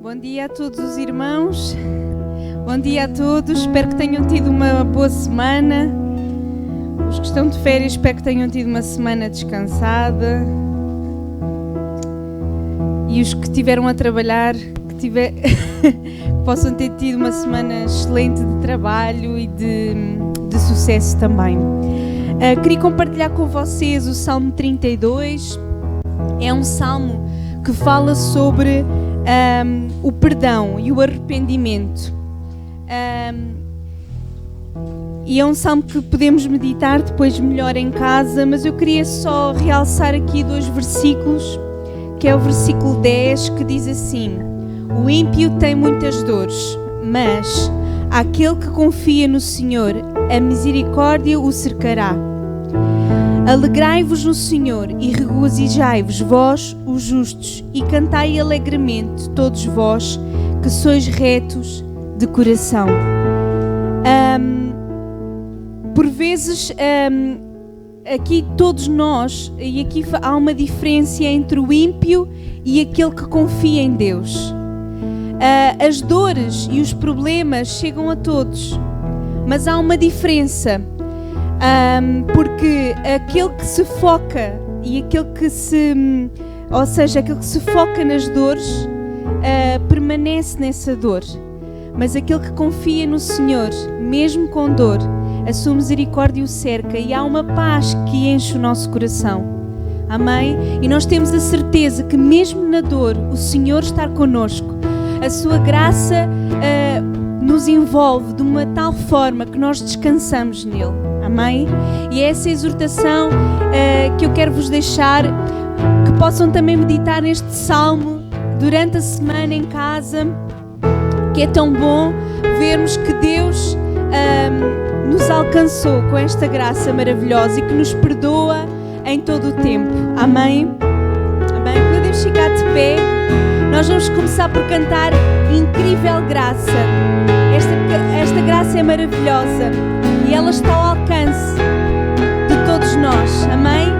Bom dia a todos os irmãos, bom dia a todos, espero que tenham tido uma boa semana. Os que estão de férias, espero que tenham tido uma semana descansada. E os que estiveram a trabalhar, que possam ter tido uma semana excelente de trabalho e de sucesso também. Queria compartilhar com vocês o Salmo 32, é um salmo que fala sobre o perdão e o arrependimento. E é um salmo que podemos meditar depois melhor em casa, mas eu queria só realçar aqui 2 versículos, que é o versículo 10, que diz assim: o ímpio tem muitas dores, mas aquele que confia no Senhor, a misericórdia o cercará. Alegrai-vos no Senhor e regozijai-vos vós, os justos, e cantai alegremente todos vós, que sois retos de coração. Por vezes, aqui todos nós, e aqui há uma diferença entre o ímpio e aquele que confia em Deus. As dores e os problemas chegam a todos, mas há uma diferença. Porque aquele que se foca e aquele que aquele que se foca nas dores permanece nessa dor, mas aquele que confia no Senhor, mesmo com dor, a sua misericórdia o cerca e há uma paz que enche o nosso coração. Amém? E nós temos a certeza que mesmo na dor o Senhor está connosco, a sua graça nos envolve de uma tal forma que nós descansamos nele. Amém? E é essa exortação que eu quero vos deixar, que possam também meditar neste salmo durante a semana em casa, que é tão bom vermos que Deus nos alcançou com esta graça maravilhosa e que nos perdoa em todo o tempo. Amém? Amém? Podemos ficar de pé. Nós vamos começar por cantar Incrível Graça. Esta graça é maravilhosa e ela está ao alcance de todos nós. Amém?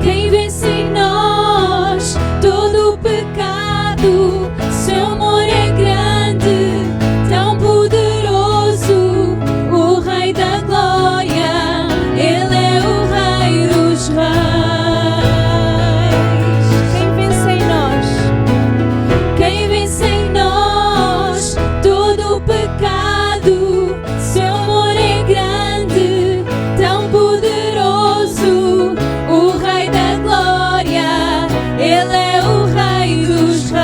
Quem vence em nós todo o pecado, seu amor é grande, tão poderoso, o Rei da Glória, Ele é o Rei dos Reis. Quem vence em nós? Quem vence em nós todo o pecado, seu amor é grande, tão poderoso, o Rei da Glória, Ele é o Rei dos Reis.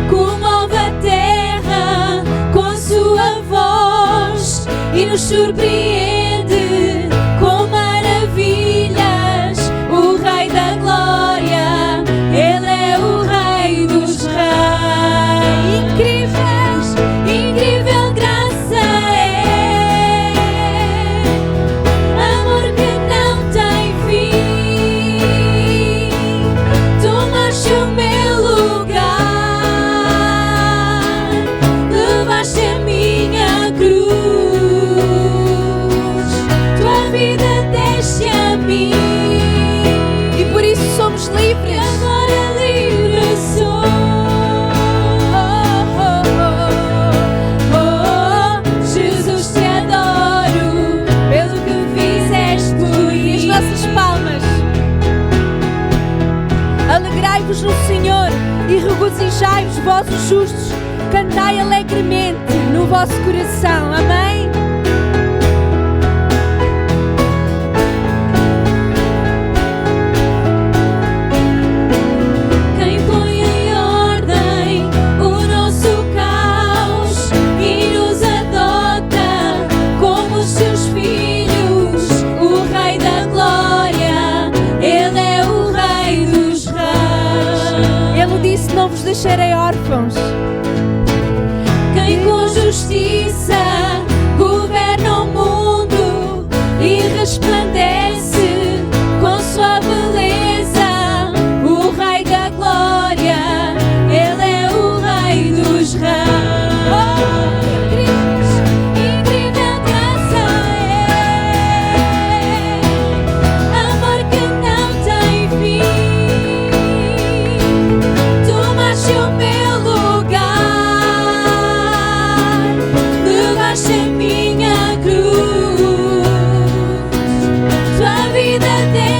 Comove a terra com sua voz e nos surpreende com maravilhas. O Rei da Glória, Ele é o Rei dos Reis. Incrível graça é, amor que não tem fim. Tomaste o meu lugar, levaste a minha cruz, tua vida deste a mim, E por isso somos e livres. agora livre sou. Jesus, te adoro pelo que fizeste por E as mim. nossas palmas. Alegrai-vos no Senhor e regozijai-vos vós os justos. Cantai alegremente no vosso coração. Amém? Quem põe em ordem o nosso caos e nos adota como os seus filhos, o Rei da Glória, Ele é o Rei dos Reis. Ele disse: não vos deixarei órfãos. Quem com justiça governa o mundo e resplandece com sua beleza.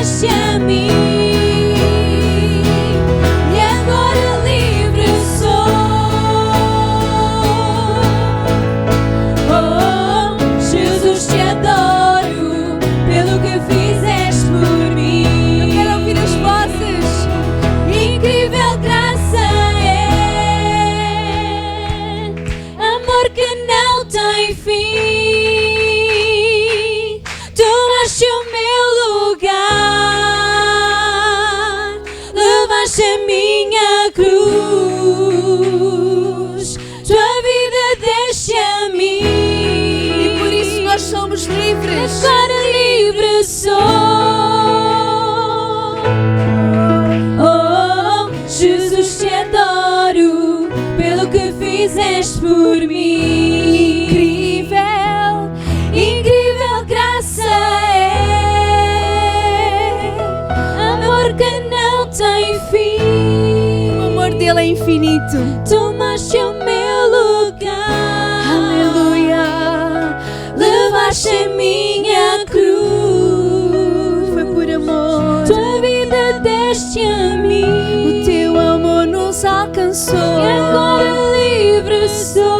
deste a mim. E agora livre sou. Oh, Jesus, te adoro pelo que fizeste por mim. Eu quero ouvir as vozes. Incrível graça é, amor que não tem fim. Tomaste o meu lugar, levaste a minha cruz, tua vida deste a mim. E por isso nós somos livres. Agora livre sou. Oh, Jesus, te adoro pelo que fizeste por mim. Incrível, incrível graça é, amor que não tem fim. O amor dele é infinito. Tomaste o meu lugar, Aleluia. levaste a minha cruz, Foi por amor. tua vida deste a mim. O teu amor nos alcançou. E agora livre sou.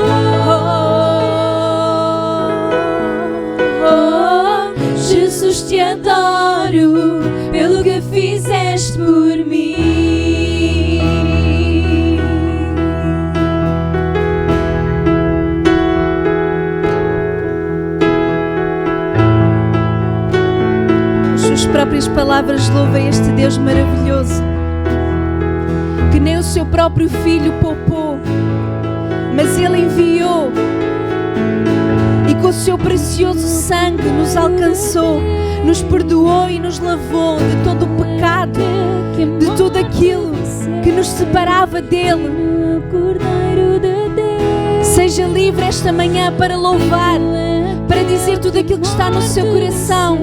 Oh, Jesus, te adoro pelo que fizeste por mim. As suas próprias palavras louvam este Deus maravilhoso, que nem o seu próprio filho poupou, mas ele enviou e com o seu precioso sangue nos alcançou, nos perdoou e nos lavou de todo o pecado, de tudo aquilo que nos separava dele. Seja livre esta manhã para louvar, para dizer tudo aquilo que está no seu coração.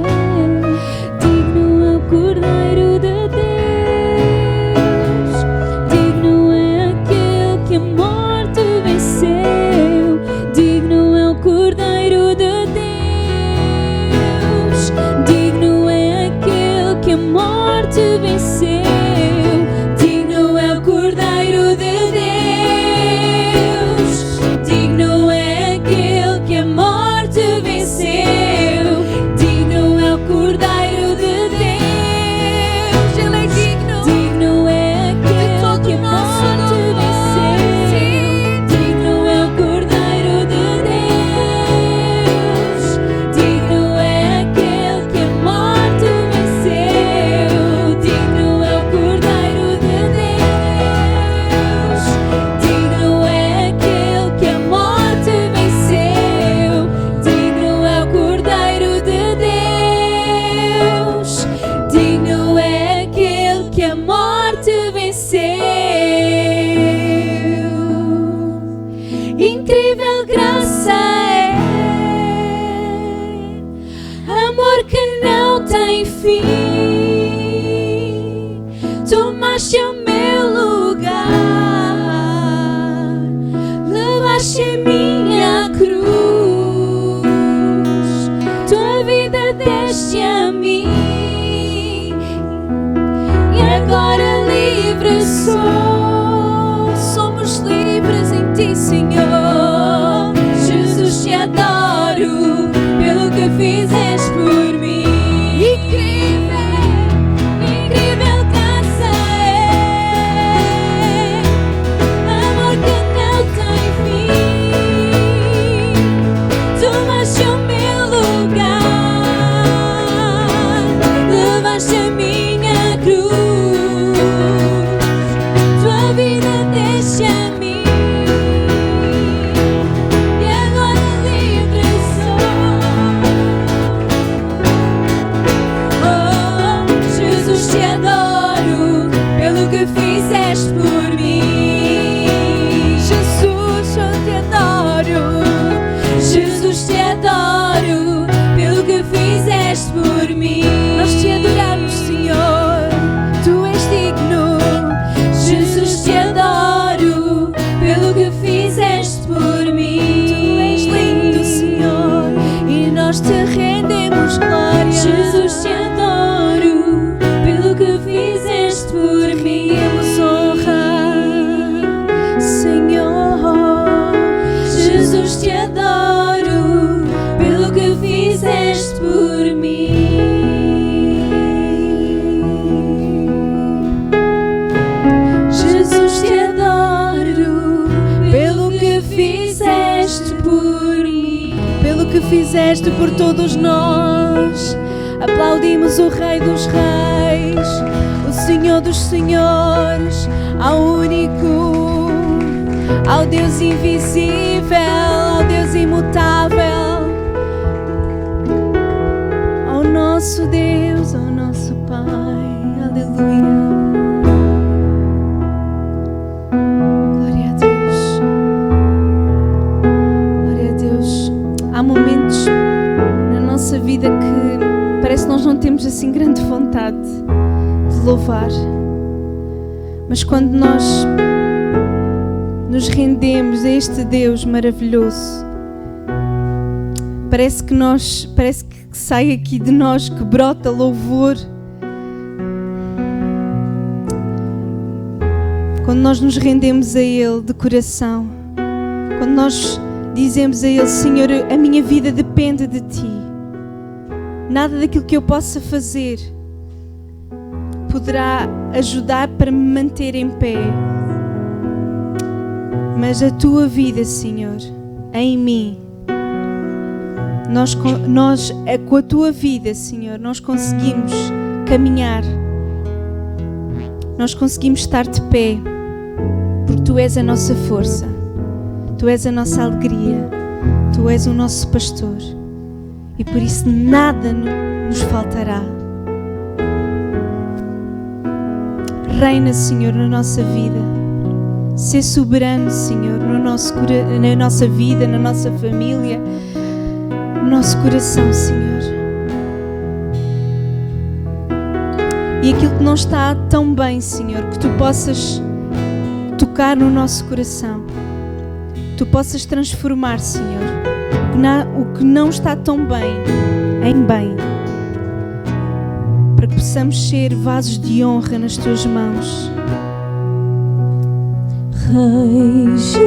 Digno é o Cordeiro de Deus, digno é aquele que a morte venceu, digno é o Cordeiro de Deus, digno é aquele que a morte venceu, digno é o Cordeiro de Deus, digno é aquele que a morte venceu, digno é o Cordeiro de Deus, Ele é digno. digno é aquele que a morte venceu, digno é o Cordeiro de Deus, digno é aquele que a morte venceu, digno é o Cordeiro de Deus, digno é aquele que a morte venceu, digno é o Cordeiro de Deus, digno é aquele que a morte venceu. Incrível graça é, amor que não tem fim. Tomaste o meu lugar, levaste a minha cruz, tua vida deste a mim. E agora livre sou. Somos livres em ti, Senhor. Jesus, te adoro pelo que fizeste por mim. Incrível, incrível graça é, amor que não tem fim. Tomaste o meu lugar, levaste a minha cruz, tua vida deste a mim. E agora livre sou. Oh, Jesus, te adoro pelo que fizeste por mim. Jesus, eu te adoro. Jesus, te adoro pelo que fizeste por mim. Nós te adoramos, Senhor. Tu és digno. Jesus, te adoro pelo que fizeste por mim. Tu és lindo, Senhor, e nós te rendemos glória. Jesus, te adoro fizeste por todos nós. Aplaudimos o Rei dos Reis, o Senhor dos Senhores, ao único, ao Deus invisível, ao Deus imutável, ao nosso Deus, ao nosso Pai. Aleluia. Glória a Deus. Glória a Deus. Há momentos na nossa vida que parece que nós não temos assim grande vontade de louvar. Mas quando nós nos rendemos a este Deus maravilhoso, parece que sai aqui de nós, que brota louvor. Quando nós nos rendemos a Ele de coração, quando nós dizemos a Ele: Senhor, a minha vida depende de Ti. Nada daquilo que eu possa fazer poderá ajudar para me manter em pé. Mas a Tua vida, Senhor, em mim, com a Tua vida, Senhor, nós conseguimos caminhar. Nós conseguimos estar de pé, porque Tu és a nossa força, Tu és a nossa alegria, Tu és o nosso pastor. E por isso nada nos faltará. Reina, Senhor, na nossa vida. Sê soberano, Senhor, na nossa vida, na nossa família, no nosso coração, Senhor. E aquilo que não está tão bem, Senhor, que Tu possas tocar no nosso coração. Tu possas transformar, Senhor, o que não está tão bem em bem, para que possamos ser vasos de honra nas Tuas mãos. Rei Jesus,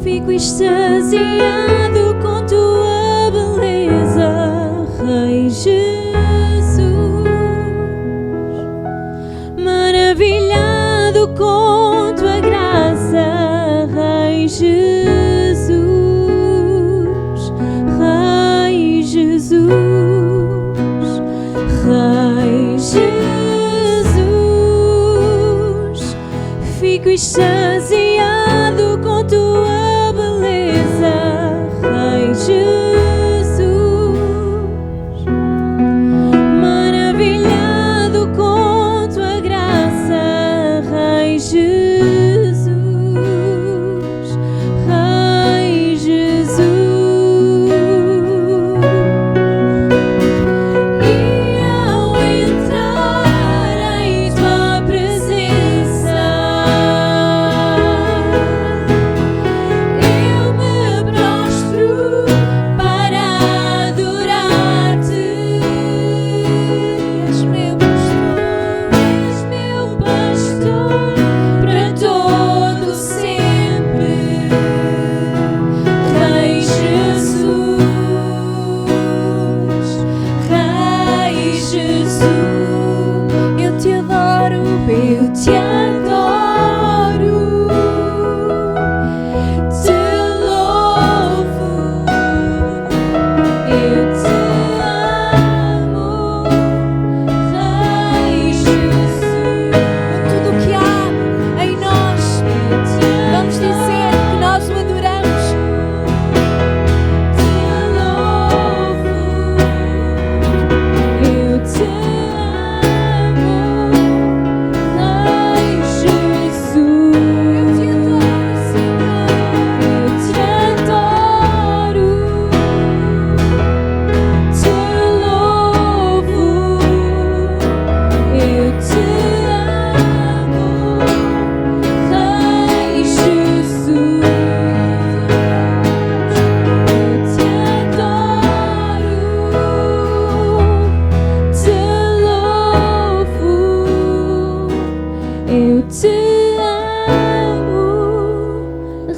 fico extasiado com Tua beleza. Rei Jesus, maravilhado com Tua graça. Rei Jesus, Rei Jesus, Rei Jesus, fico extasiado com Tua beleza. Rei Jesus, maravilhado com Tua graça. Rei Jesus, Rei Jesus. E ao entrar em Tua presença, eu me prostro para adorar-Te. És meu pastor para todo sempre. Rei Jesus, Rei Jesus, eu Te adoro, eu Te adoro, Te louvo, eu Te amo, Rei Jesus. Tudo o que há em nós, vamos dizer que nós o adoramos. Te louvo, eu Te amo, Rei Jesus. Eu Te adoro, Senhor, eu Te adoro, Te louvo, eu Te amo, Rei Jesus. Eu Te adoro, Te louvo, eu Te amo,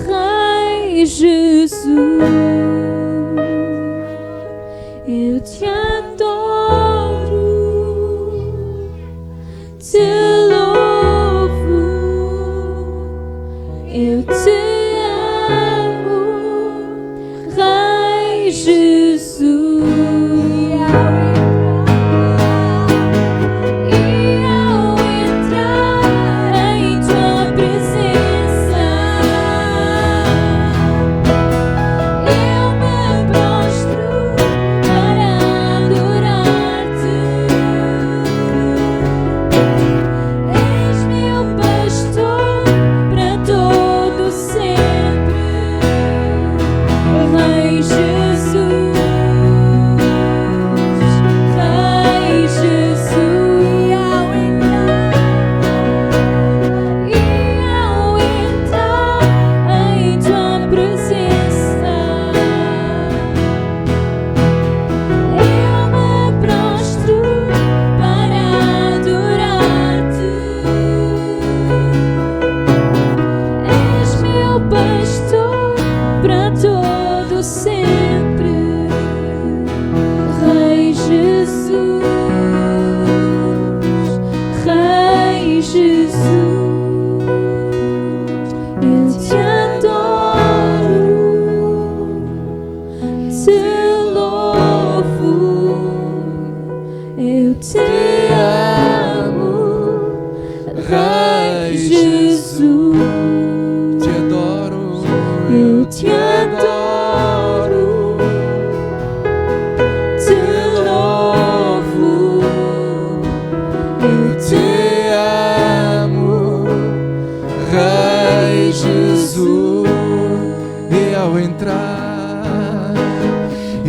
Rei Jesus. Eu Te adoro, Te louvo, eu Te amo,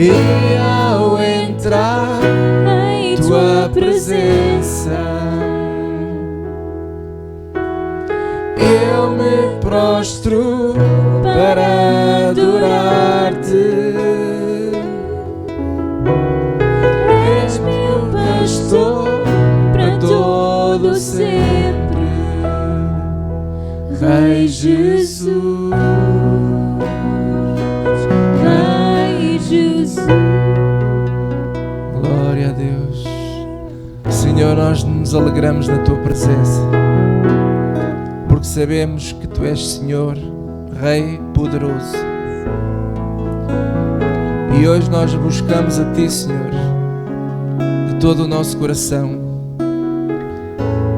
e ao entrar em tua presença, eu me prostro para adorar-te. És meu pastor para todo sempre, Rei Jesus, Rei Jesus. glória a Deus. Senhor, nós nos alegramos na tua presença, porque sabemos que tu és Senhor, Rei poderoso. E hoje nós buscamos a ti, Senhor, de todo o nosso coração.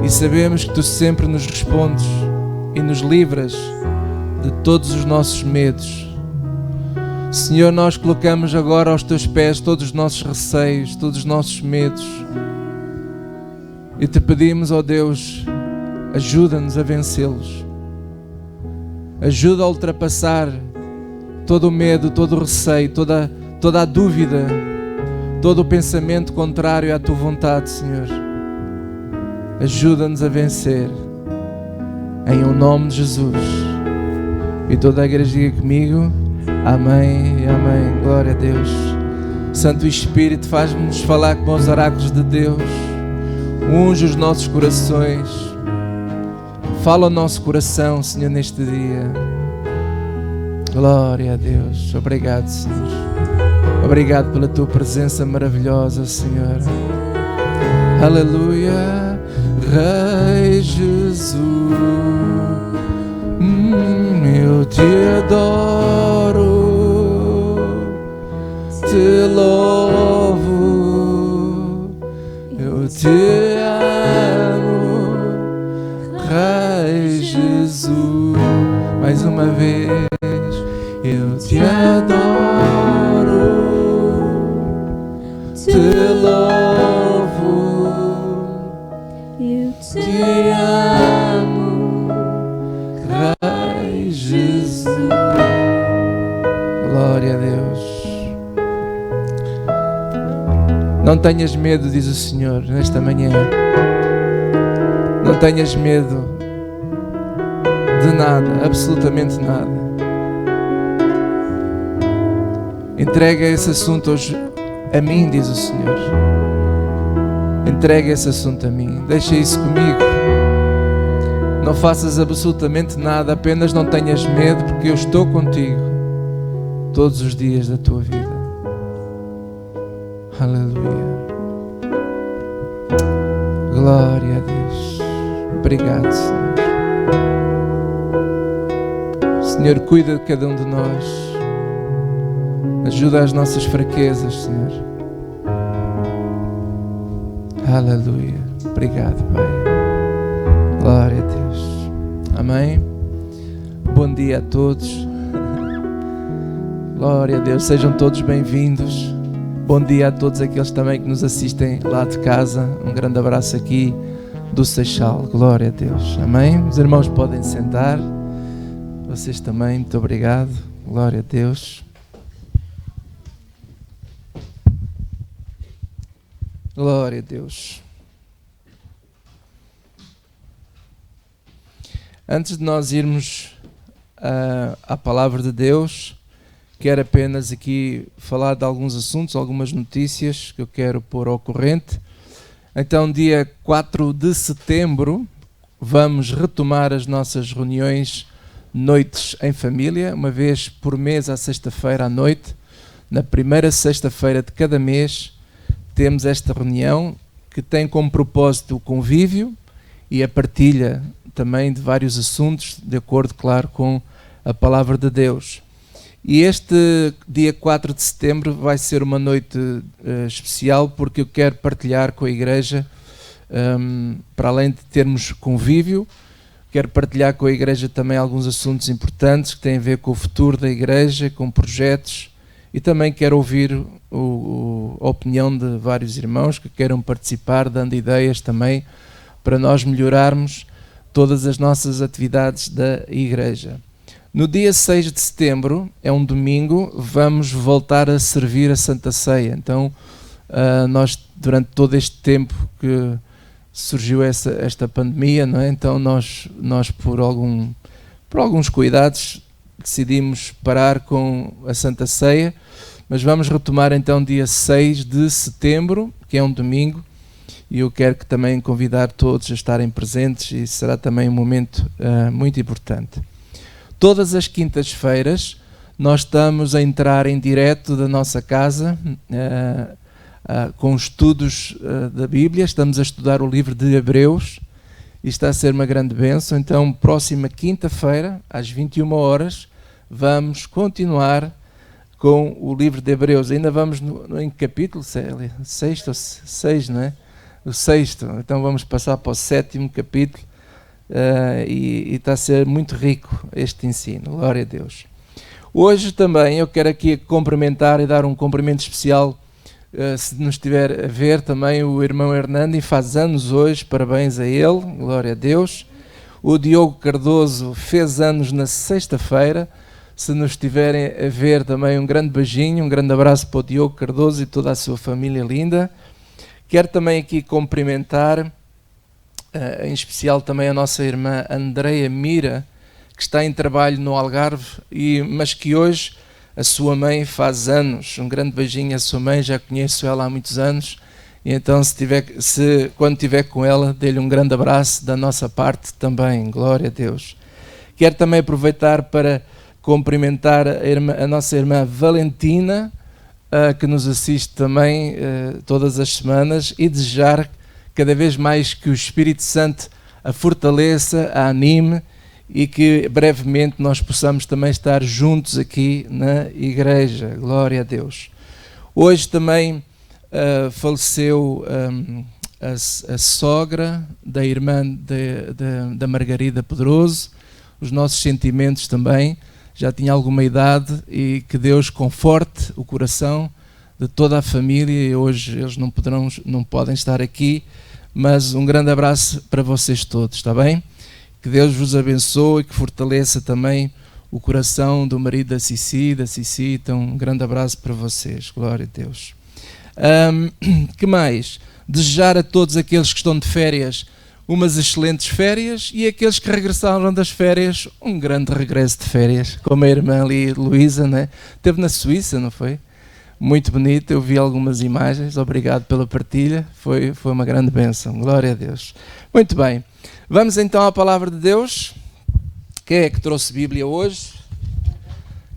E sabemos que tu sempre nos respondes e nos livras de todos os nossos medos. Senhor, nós colocamos agora aos teus pés todos os nossos receios, todos os nossos medos. E te pedimos, ó Deus, ajuda-nos a vencê-los. Ajuda a ultrapassar todo o medo, todo o receio, toda a dúvida, todo o pensamento contrário à tua vontade, Senhor. Ajuda-nos a vencer, em o nome de Jesus. E toda a igreja diga comigo, amém e amém. Glória a Deus. Santo Espírito, faz-nos falar com os oráculos de Deus. Unge os nossos corações. Fala ao nosso coração, Senhor, neste dia. Glória a Deus. Obrigado, Senhor. Obrigado pela tua presença maravilhosa, Senhor. Aleluia. Rei Jesus, eu te adoro, te louvo, eu te amo, Rei Jesus. Mais uma vez, eu te adoro, te louvo, Eu te amo, Rei Jesus. Glória a Deus. Não tenhas medo, diz o Senhor, nesta manhã. Não tenhas medo de nada, absolutamente nada. Entrega esse assunto hoje a mim, diz o Senhor. Entrega esse assunto a mim. Deixa isso comigo. Não faças absolutamente nada, apenas não tenhas medo, porque eu estou contigo todos os dias da tua vida. Aleluia. Glória a Deus. Obrigado, Senhor. Senhor, cuida de cada um de nós. Ajuda as nossas fraquezas, Senhor. Aleluia. Obrigado, Pai. Glória a Deus. Amém. Bom dia a todos. Glória a Deus. Sejam todos bem-vindos. Bom dia a todos aqueles também que nos assistem lá de casa. Um grande abraço aqui do Seixal. Glória a Deus. Amém. Os irmãos podem sentar. Vocês também. Muito obrigado. Glória a Deus. Glória a Deus. Antes de nós irmos à palavra de Deus, quero apenas aqui falar de alguns assuntos, algumas notícias que eu quero pôr ao corrente. Então, dia 4 de setembro, vamos retomar as nossas reuniões noites em família, uma vez por mês, à sexta-feira à noite. Na primeira sexta-feira de cada mês, temos esta reunião que tem como propósito o convívio e a partilha também de vários assuntos, de acordo, claro, com a palavra de Deus. E este dia 4 de setembro vai ser uma noite especial, porque eu quero partilhar com a igreja, para além de termos convívio, quero partilhar com a igreja também alguns assuntos importantes que têm a ver com o futuro da igreja, com projetos, e também quero ouvir a opinião de vários irmãos que queiram participar, dando ideias também para nós melhorarmos todas as nossas atividades da igreja. No dia 6 de setembro, é um domingo, vamos voltar a servir a Santa Ceia. Então, nós, durante todo este tempo que surgiu esta pandemia, não é? Então nós por alguns cuidados, decidimos parar com a Santa Ceia, mas vamos retomar então dia 6 de setembro, que é um domingo, e eu quero que também convidar todos a estarem presentes, e será também um momento muito importante. Todas as quintas-feiras nós estamos a entrar em direto da nossa casa com estudos da Bíblia. Estamos a estudar o livro de Hebreus e está a ser uma grande bênção. Então, próxima quinta-feira, às 21 horas, vamos continuar com o livro de Hebreus. Ainda vamos em capítulo, Célia? Sexto ou seis, não é? O sexto. Então vamos passar para o 7º capítulo. E está a ser muito rico este ensino, glória a Deus. Hoje também eu quero aqui cumprimentar e dar um cumprimento especial, se nos estiver a ver também, o irmão Hernando, faz anos hoje, parabéns a ele, glória a Deus. O Diogo Cardoso fez anos na sexta-feira, se nos estiverem a ver também, um grande beijinho, um grande abraço para o Diogo Cardoso e toda a sua família linda. Quero também aqui cumprimentar em especial também a nossa irmã Andreia Mira, que está em trabalho no Algarve, mas que hoje a sua mãe faz anos. Um grande beijinho à sua mãe, já conheço ela há muitos anos, e então quando estiver com ela, dê-lhe um grande abraço da nossa parte também, glória a Deus. Quero também aproveitar para cumprimentar a nossa irmã Valentina, que nos assiste também todas as semanas, e desejar cada vez mais que o Espírito Santo a fortaleça, a anime, e que brevemente nós possamos também estar juntos aqui na igreja. Glória a Deus. Hoje também faleceu a sogra da irmã da Margarida Pedroso. Os nossos sentimentos também. Já tinha alguma idade, e que Deus conforte o coração de toda a família. E hoje eles não podem estar aqui, mas um grande abraço para vocês todos, está bem? Que Deus vos abençoe e que fortaleça também o coração do marido da Cici, então um grande abraço para vocês, glória a Deus. Que mais? Desejar a todos aqueles que estão de férias umas excelentes férias, e aqueles que regressaram das férias, um grande regresso de férias, como a irmã ali, Luísa, né? Esteve na Suíça, não foi? Muito bonito, eu vi algumas imagens, obrigado pela partilha, foi uma grande bênção, glória a Deus. Muito bem, vamos então à palavra de Deus. Quem é que trouxe Bíblia hoje?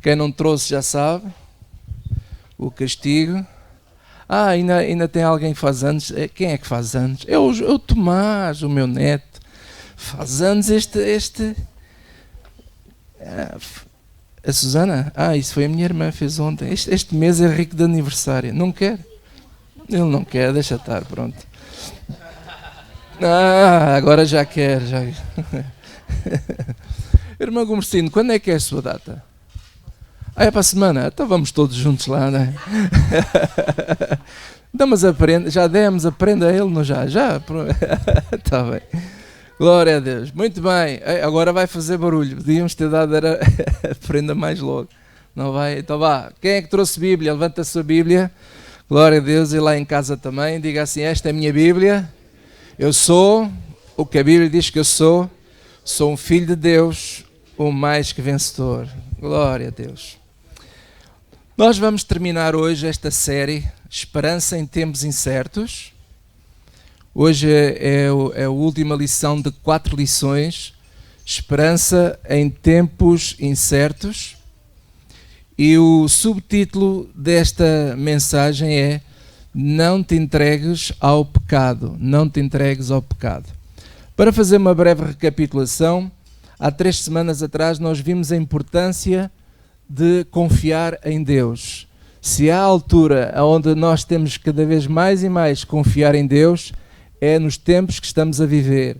Quem não trouxe já sabe, o castigo. Ainda tem alguém que faz anos. Quem é que faz anos? É o Tomás, o meu neto. Faz anos a Susana? Isso foi a minha irmã, fez ontem. Este mês é rico de aniversário. Não quer? Ele não quer, deixa estar, pronto. Agora já quer. Irmã Gomercino, quando é que é a sua data? É para a semana? Então vamos todos juntos lá, não é? Não, mas já demos, aprenda a ele, não já? Já? Está bem. Glória a Deus. Muito bem. Agora vai fazer barulho. Podíamos ter dado, aprenda mais logo. Não vai? Então vá. Quem é que trouxe Bíblia? Levanta a sua Bíblia. Glória a Deus. E lá em casa também. Diga assim, esta é a minha Bíblia. Eu sou o que a Bíblia diz que eu sou. Sou um filho de Deus, o mais que vencedor. Glória a Deus. Nós vamos terminar hoje esta série, Esperança em Tempos Incertos. Hoje é a última lição de 4 lições, Esperança em Tempos Incertos. E o subtítulo desta mensagem é Não te entregues ao pecado. Não te entregues ao pecado. Para fazer uma breve recapitulação, há 3 semanas atrás nós vimos a importância de confiar em Deus. Se há altura onde nós temos cada vez mais e mais confiar em Deus, é nos tempos que estamos a viver.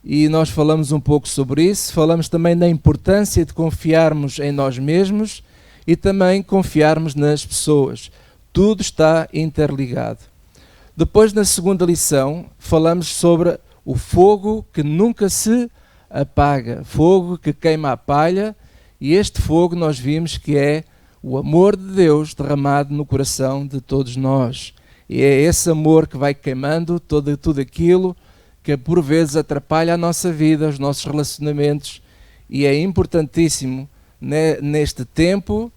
E nós falamos um pouco sobre isso, falamos também da importância de confiarmos em nós mesmos e também confiarmos nas pessoas. Tudo está interligado. Depois, na segunda lição, falamos sobre o fogo que nunca se apaga, fogo que queima a palha, E este fogo nós vimos que é o amor de Deus derramado no coração de todos nós. E é esse amor que vai queimando tudo aquilo que por vezes atrapalha a nossa vida, os nossos relacionamentos. E é importantíssimo, neste tempo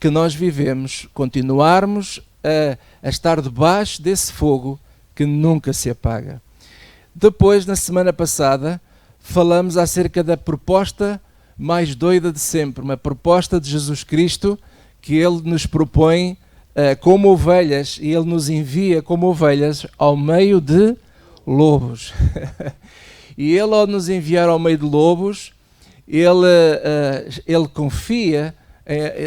que nós vivemos, continuarmos a estar debaixo desse fogo que nunca se apaga. Depois, na semana passada, falamos acerca da proposta mais doida de sempre, uma proposta de Jesus Cristo que Ele nos propõe como ovelhas, e Ele nos envia como ovelhas ao meio de lobos. E Ele, ao nos enviar ao meio de lobos, Ele confia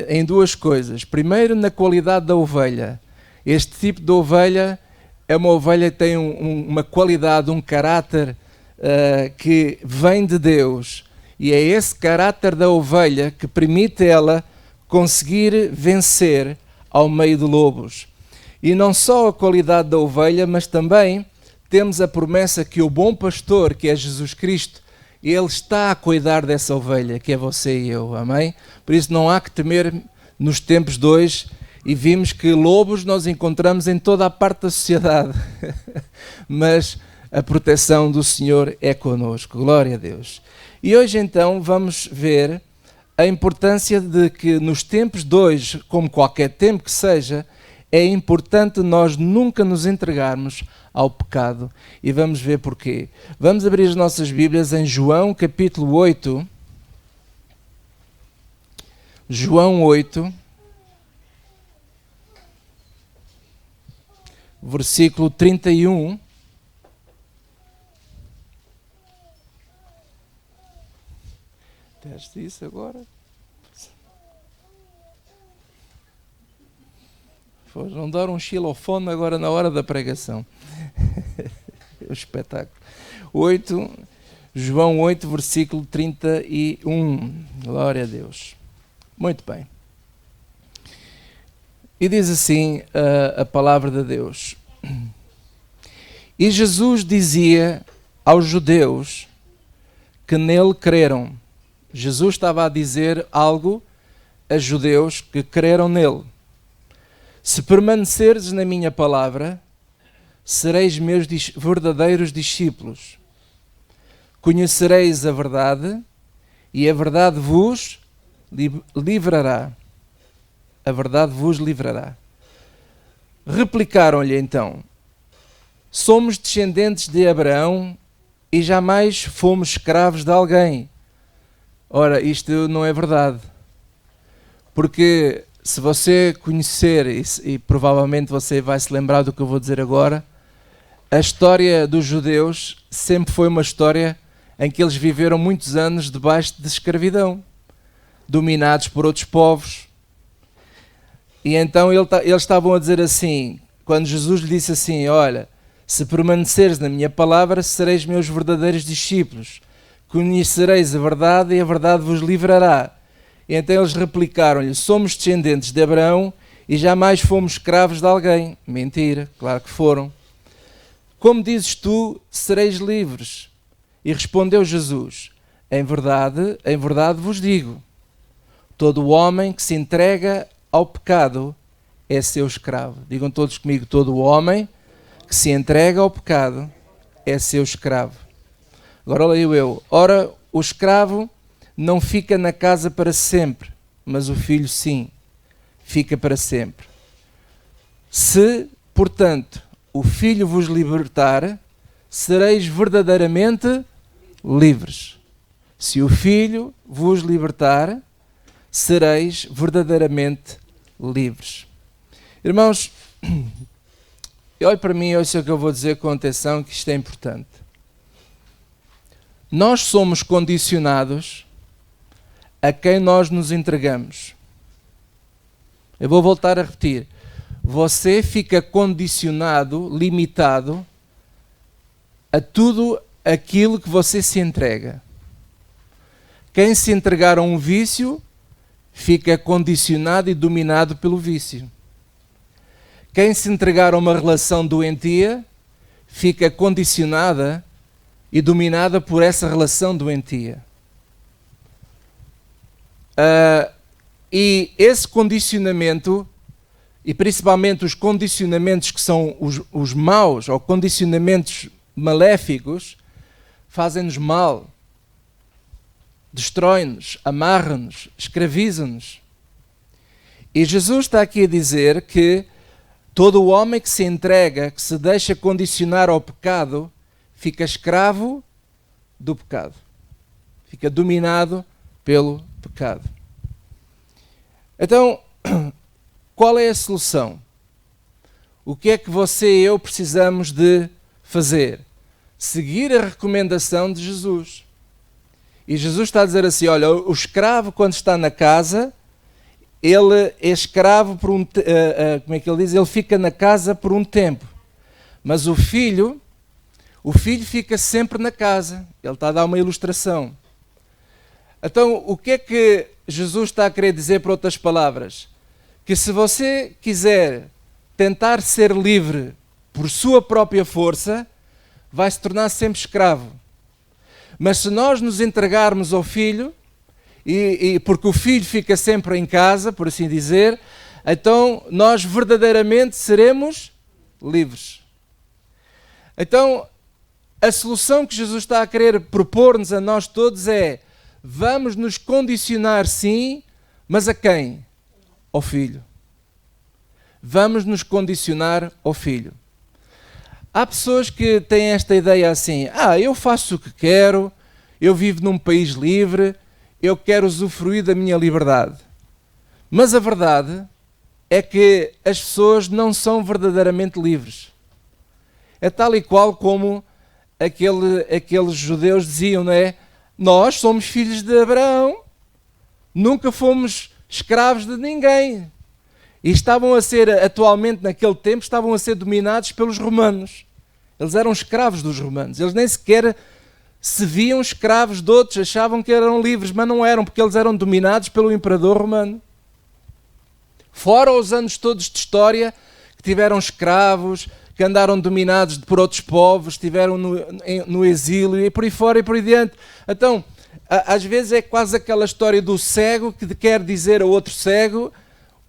em duas coisas. Primeiro, na qualidade da ovelha. Este tipo de ovelha é uma ovelha que tem uma qualidade, um caráter que vem de Deus. E é esse caráter da ovelha que permite ela conseguir vencer ao meio de lobos. E não só a qualidade da ovelha, mas também temos a promessa que o bom pastor, que é Jesus Cristo, Ele está a cuidar dessa ovelha, que é você e eu, amém? Por isso não há que temer nos tempos de hoje, e vimos que lobos nós encontramos em toda a parte da sociedade, mas a proteção do Senhor é connosco, glória a Deus. E hoje então vamos ver a importância de que nos tempos de hoje, como qualquer tempo que seja, é importante nós nunca nos entregarmos ao pecado. E vamos ver porquê. Vamos abrir as nossas Bíblias em João capítulo 8. João 8, versículo 31. Teste isso agora. Vão dar um xilofone agora na hora da pregação. O espetáculo. João 8, versículo 31. Glória a Deus. Muito bem. E diz assim a palavra de Deus. E Jesus dizia aos judeus que nele creram. Jesus estava a dizer algo a judeus que creram nele. Se permaneceres na minha palavra, sereis meus verdadeiros discípulos. Conhecereis a verdade e a verdade vos livrará. A verdade vos livrará. Replicaram-lhe então: somos descendentes de Abraão e jamais fomos escravos de alguém. Ora, isto não é verdade. Porque se você conhecer, e provavelmente você vai se lembrar do que eu vou dizer agora, a história dos judeus sempre foi uma história em que eles viveram muitos anos debaixo de escravidão, dominados por outros povos. E então eles estavam a dizer assim, quando Jesus lhe disse assim: olha, se permaneceres na minha palavra, sereis meus verdadeiros discípulos. Conhecereis a verdade e a verdade vos livrará. E então eles replicaram-lhe: somos descendentes de Abraão e jamais fomos escravos de alguém. Mentira, claro que foram. Como dizes tu, sereis livres. E respondeu Jesus: em verdade vos digo, todo o homem que se entrega ao pecado é seu escravo. Digam todos comigo: todo o homem que se entrega ao pecado é seu escravo. Agora leio eu. Ora, o escravo não fica na casa para sempre, mas o filho sim, fica para sempre. Se, portanto, o filho vos libertar, sereis verdadeiramente livres. Se o filho vos libertar, sereis verdadeiramente livres. Irmãos, olhe para mim e ouça o que eu vou dizer com atenção, que isto é importante. Nós somos condicionados a quem nós nos entregamos. Eu vou voltar a repetir. Você fica condicionado, limitado a tudo aquilo que você se entrega. Quem se entregar a um vício fica condicionado e dominado pelo vício. Quem se entregar a uma relação doentia fica condicionada e dominada por essa relação doentia. E esse condicionamento, e principalmente os condicionamentos que são os maus, ou condicionamentos maléficos, fazem-nos mal, destroem-nos, amarram-nos, escravizam-nos. E Jesus está aqui a dizer que todo o homem que se entrega, que se deixa condicionar ao pecado, fica escravo do pecado. Fica dominado pelo pecado. Então, qual é a solução? O que é que você e eu precisamos de fazer? Seguir a recomendação de Jesus. E Jesus está a dizer assim, olha, o escravo quando está na casa, ele é escravo por como é que ele diz? Ele fica na casa por um tempo. Mas o filho fica sempre na casa. Ele está a dar uma ilustração. Então, o que é que Jesus está a querer dizer, por outras palavras? Que se você quiser tentar ser livre por sua própria força, vai se tornar sempre escravo. Mas se nós nos entregarmos ao filho, porque o filho fica sempre em casa, por assim dizer, então nós verdadeiramente seremos livres. Então, a solução que Jesus está a querer propor-nos a nós todos é: vamos nos condicionar sim, mas a quem? Ao filho. Vamos nos condicionar ao filho. Há pessoas que têm esta ideia assim, eu faço o que quero, eu vivo num país livre, eu quero usufruir da minha liberdade. Mas a verdade é que as pessoas não são verdadeiramente livres. É tal e qual como aqueles judeus diziam, não é? Nós somos filhos de Abraão, nunca fomos escravos de ninguém. E atualmente naquele tempo, estavam a ser dominados pelos romanos. Eles eram escravos dos romanos. Eles nem sequer se viam escravos de outros, achavam que eram livres, mas não eram, porque eles eram dominados pelo imperador romano. Fora os anos todos de história, que tiveram escravos, que andaram dominados por outros povos, estiveram no exílio e por aí fora e por aí diante. Então, às vezes é quase aquela história do cego que quer dizer a outro cego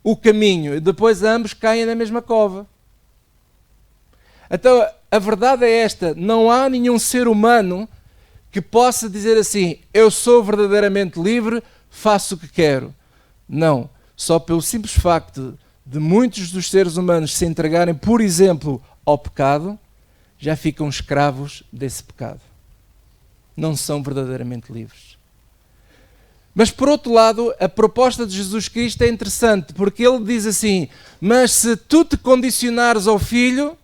o caminho, e depois ambos caem na mesma cova. Então, a verdade é esta: não há nenhum ser humano que possa dizer assim, eu sou verdadeiramente livre, faço o que quero. Não, só pelo simples facto de muitos dos seres humanos se entregarem, por exemplo, ao pecado, já ficam escravos desse pecado. Não são verdadeiramente livres. Mas, por outro lado, a proposta de Jesus Cristo é interessante, porque ele diz assim, mas se tu te condicionares ao Filho,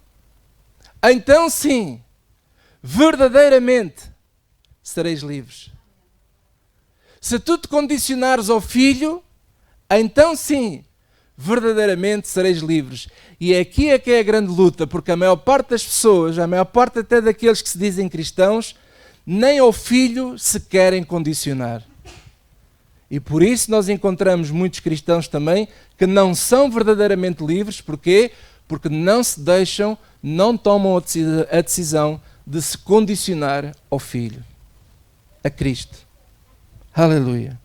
então sim, verdadeiramente sereis livres. Se tu te condicionares ao Filho, então sim, verdadeiramente sereis livres. E aqui é que é a grande luta, porque a maior parte das pessoas, a maior parte até daqueles que se dizem cristãos, nem ao Filho se querem condicionar. E por isso nós encontramos muitos cristãos também que não são verdadeiramente livres. Porquê? Porque não se deixam, não tomam a decisão de se condicionar ao Filho, a Cristo. Aleluia.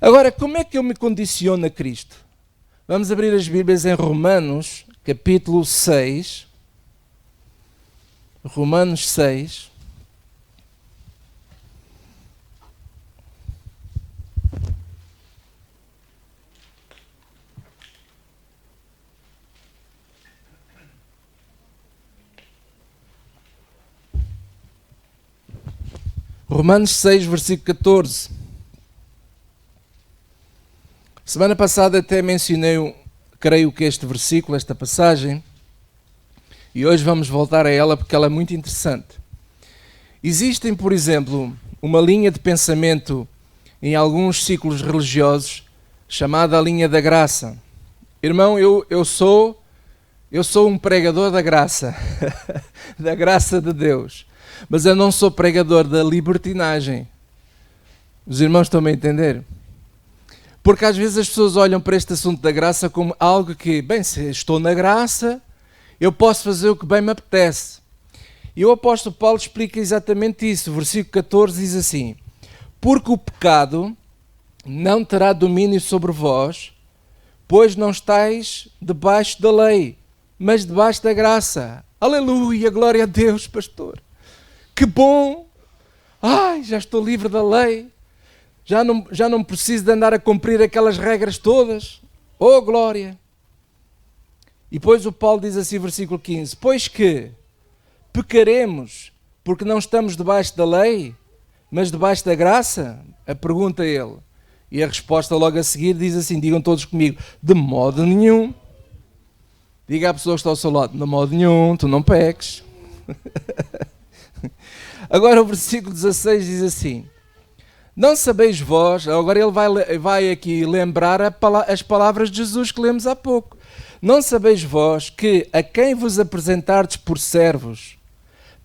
Agora, como é que eu me condiciono a Cristo? Vamos abrir as Bíblias em Romanos, capítulo 6. Romanos 6. Romanos 6, versículo 14. Semana passada até mencionei, creio que este versículo, esta passagem, e hoje vamos voltar a ela porque ela é muito interessante. Existem, por exemplo, uma linha de pensamento em alguns ciclos religiosos chamada a linha da graça. Irmão, eu sou um pregador da graça, da graça de Deus. Mas eu não sou pregador da libertinagem. Os irmãos estão a entender? Porque às vezes as pessoas olham para este assunto da graça como algo que, bem, se estou na graça, eu posso fazer o que bem me apetece. E o apóstolo Paulo explica exatamente isso. O versículo 14 diz assim: porque o pecado não terá domínio sobre vós, pois não estáis debaixo da lei, mas debaixo da graça. Aleluia, glória a Deus, pastor. Que bom! Ai, já estou livre da lei. Já não preciso de andar a cumprir aquelas regras todas. Oh, glória! E depois o Paulo diz assim, versículo 15: pois que pecaremos porque não estamos debaixo da lei, mas debaixo da graça? A pergunta ele. E a resposta logo a seguir diz assim, digam todos comigo: de modo nenhum. Diga à pessoa que está ao seu lado: de modo nenhum, tu não peques. Agora o versículo 16 diz assim: não sabeis vós, agora ele vai aqui lembrar as palavras de Jesus que lemos há pouco. Não sabeis vós que a quem vos apresentardes por servos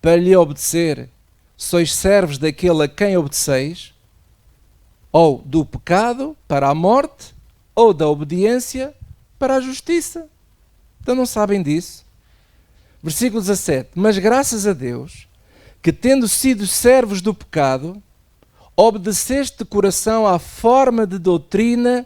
para lhe obedecer, sois servos daquele a quem obedeceis, ou do pecado para a morte, ou da obediência para a justiça. Então não sabem disso? Versículo 17: mas graças a Deus, que tendo sido servos do pecado, obedeceste de coração à forma de doutrina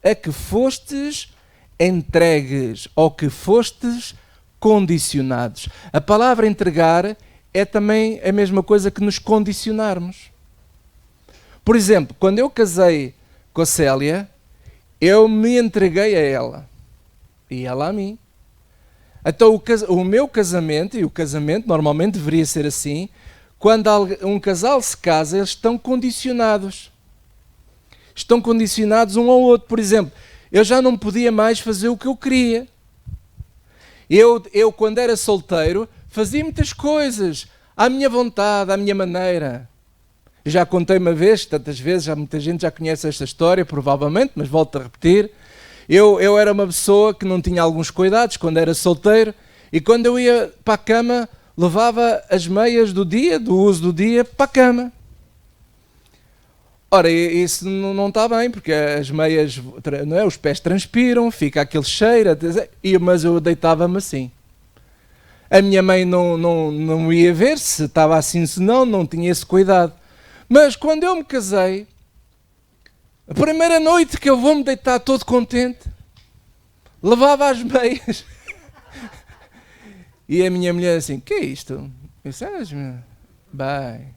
a que fostes entregues, ou que fostes condicionados. A palavra entregar é também a mesma coisa que nos condicionarmos. Por exemplo, quando eu casei com a Célia, eu me entreguei a ela e ela a mim. Então o meu casamento, e o casamento normalmente deveria ser assim, quando um casal se casa, eles estão condicionados. Estão condicionados um ao outro. Por exemplo, eu já não podia mais fazer o que eu queria. Eu quando era solteiro, fazia muitas coisas à minha vontade, à minha maneira. Já contei uma vez, tantas vezes, já muita gente já conhece esta história, provavelmente, mas volto a repetir. Eu era uma pessoa que não tinha alguns cuidados quando era solteiro, e quando eu ia para a cama, levava as meias do dia, do uso do dia, para a cama. Ora, isso não está bem, porque as meias, não é, os pés transpiram, fica aquele cheiro, mas eu deitava-me assim. A minha mãe não ia ver se estava assim, se não tinha esse cuidado. Mas quando eu me casei, a primeira noite que eu vou-me deitar todo contente, levava as meias. E a minha mulher assim: que é isto? Eu disse: bem.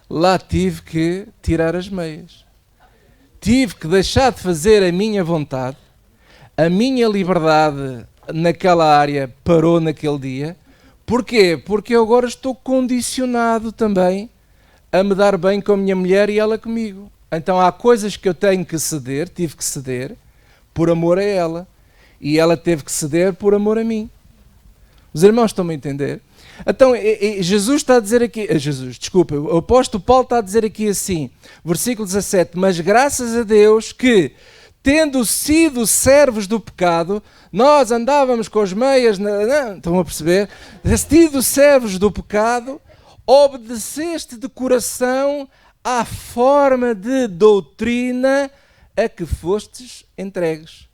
Lá tive que tirar as meias. Tive que deixar de fazer a minha vontade. A minha liberdade naquela área parou naquele dia. Porquê? Porque eu agora estou condicionado também a me dar bem com a minha mulher e ela comigo. Então há coisas que eu tenho que ceder, tive que ceder, por amor a ela. E ela teve que ceder por amor a mim. Os irmãos estão-me a entender? Então Jesus está a dizer aqui, o apóstolo Paulo está a dizer aqui assim, versículo 17: mas graças a Deus que, tendo sido servos do pecado, nós andávamos com as meias, estão a perceber? Sido servos do pecado, obedeceste de coração à forma de doutrina a que fostes entregues.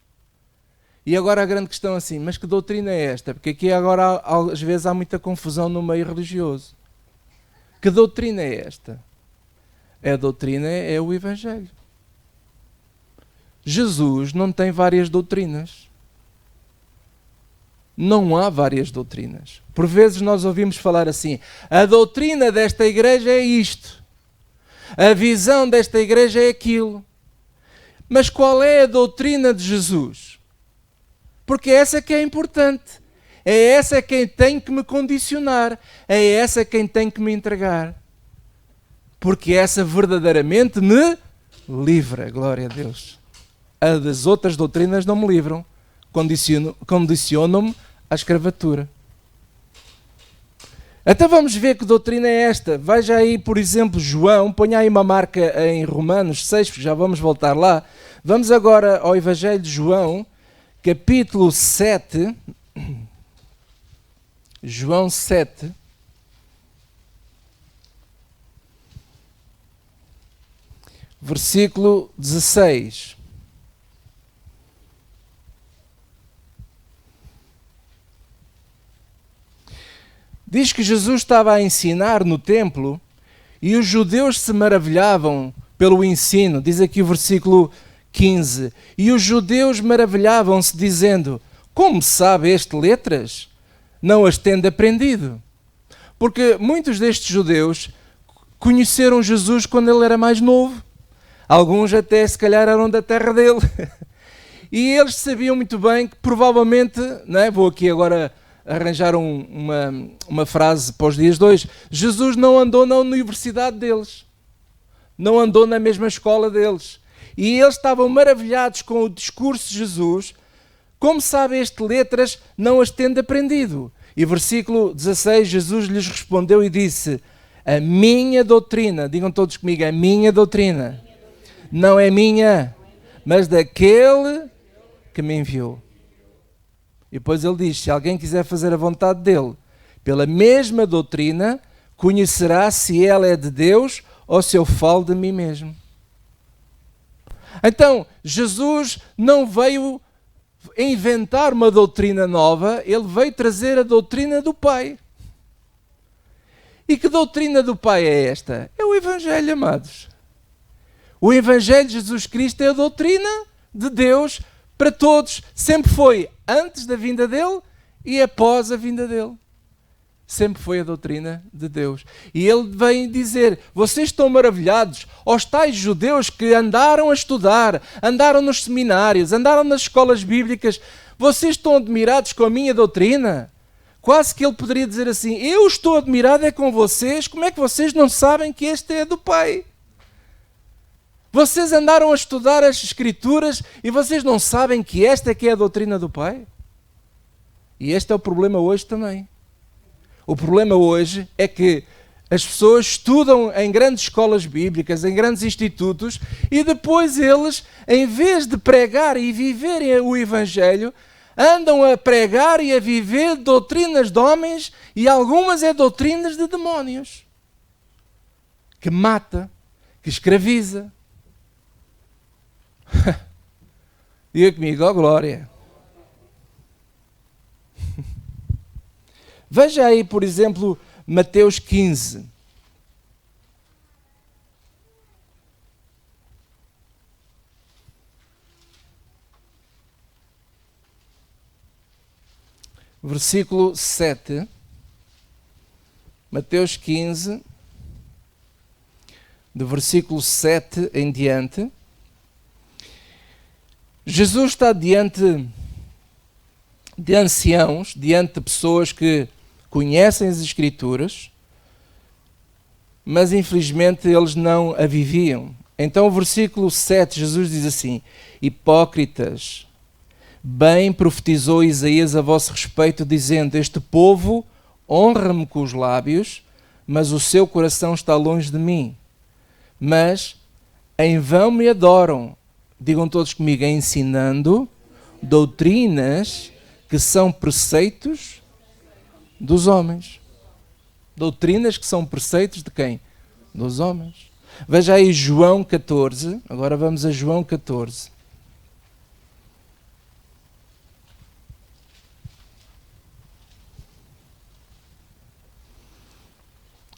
E agora a grande questão é assim: mas que doutrina é esta? Porque aqui agora às vezes há muita confusão no meio religioso. Que doutrina é esta? A doutrina é o Evangelho. Jesus não tem várias doutrinas. Não há várias doutrinas. Por vezes nós ouvimos falar assim: a doutrina desta igreja é isto. A visão desta igreja é aquilo. Mas qual é a doutrina de Jesus? Porque essa que é importante. É essa quem tem que me condicionar. É essa quem tem que me entregar. Porque essa verdadeiramente me livra. Glória a Deus. As das outras doutrinas não me livram. Condicionam-me à escravatura. Então vamos ver que doutrina é esta. Veja aí, por exemplo, João. Ponha aí uma marca em Romanos 6, porque já vamos voltar lá. Vamos agora ao Evangelho de João, capítulo 7. João 7. Versículo 16. Diz que Jesus estava a ensinar no templo E os judeus se maravilhavam pelo ensino, diz aqui o versículo 15. E os judeus maravilhavam-se, dizendo: como sabe este letras? Não as tendo aprendido. Porque muitos destes judeus conheceram Jesus quando ele era mais novo. Alguns até se calhar eram da terra dele. E eles sabiam muito bem que provavelmente, não é? Vou aqui agora arranjar uma frase para os dias de hoje. Jesus não andou na universidade deles. Não andou na mesma escola deles. E eles estavam maravilhados com o discurso de Jesus. Como sabe este letras, não as tendo aprendido. E versículo 16, Jesus lhes respondeu e disse: a minha doutrina, digam todos comigo, a minha doutrina, não é minha, mas daquele que me enviou. E depois ele diz: se alguém quiser fazer a vontade dele, pela mesma doutrina, conhecerá se ela é de Deus ou se eu falo de mim mesmo. Então, Jesus não veio inventar uma doutrina nova, ele veio trazer a doutrina do Pai. E que doutrina do Pai é esta? É o Evangelho, amados. O Evangelho de Jesus Cristo é a doutrina de Deus para todos. Sempre foi antes da vinda dele e após a vinda dele. Sempre foi a doutrina de Deus. E ele vem dizer: vocês estão maravilhados aos tais judeus que andaram a estudar, andaram nos seminários, andaram nas escolas bíblicas. Vocês estão admirados com a minha doutrina? Quase que ele poderia dizer assim: eu estou admirado é com vocês, como é que vocês não sabem que este é do Pai? Vocês andaram a estudar as Escrituras e vocês não sabem que esta é que é a doutrina do Pai? E este é o problema hoje também. O problema hoje é que as pessoas estudam em grandes escolas bíblicas, em grandes institutos, e depois eles, em vez de pregar e viverem o Evangelho, andam a pregar e a viver doutrinas de homens, e algumas é doutrinas de demónios, que mata, que escraviza. Diga comigo, ó glória. Veja aí, por exemplo, Mateus 15. Versículo 7. Mateus 15, do versículo 7 em diante. Jesus está diante de anciãos, diante de pessoas que conhecem as Escrituras, mas infelizmente eles não a viviam. Então o versículo 7, Jesus diz assim: hipócritas, bem profetizou Isaías a vosso respeito, dizendo: este povo honra-me com os lábios, mas o seu coração está longe de mim. Mas em vão me adoram, digam todos comigo, ensinando doutrinas que são preceitos dos homens. Doutrinas que são preceitos de quem? Dos homens. Veja aí João 14, agora vamos a João 14.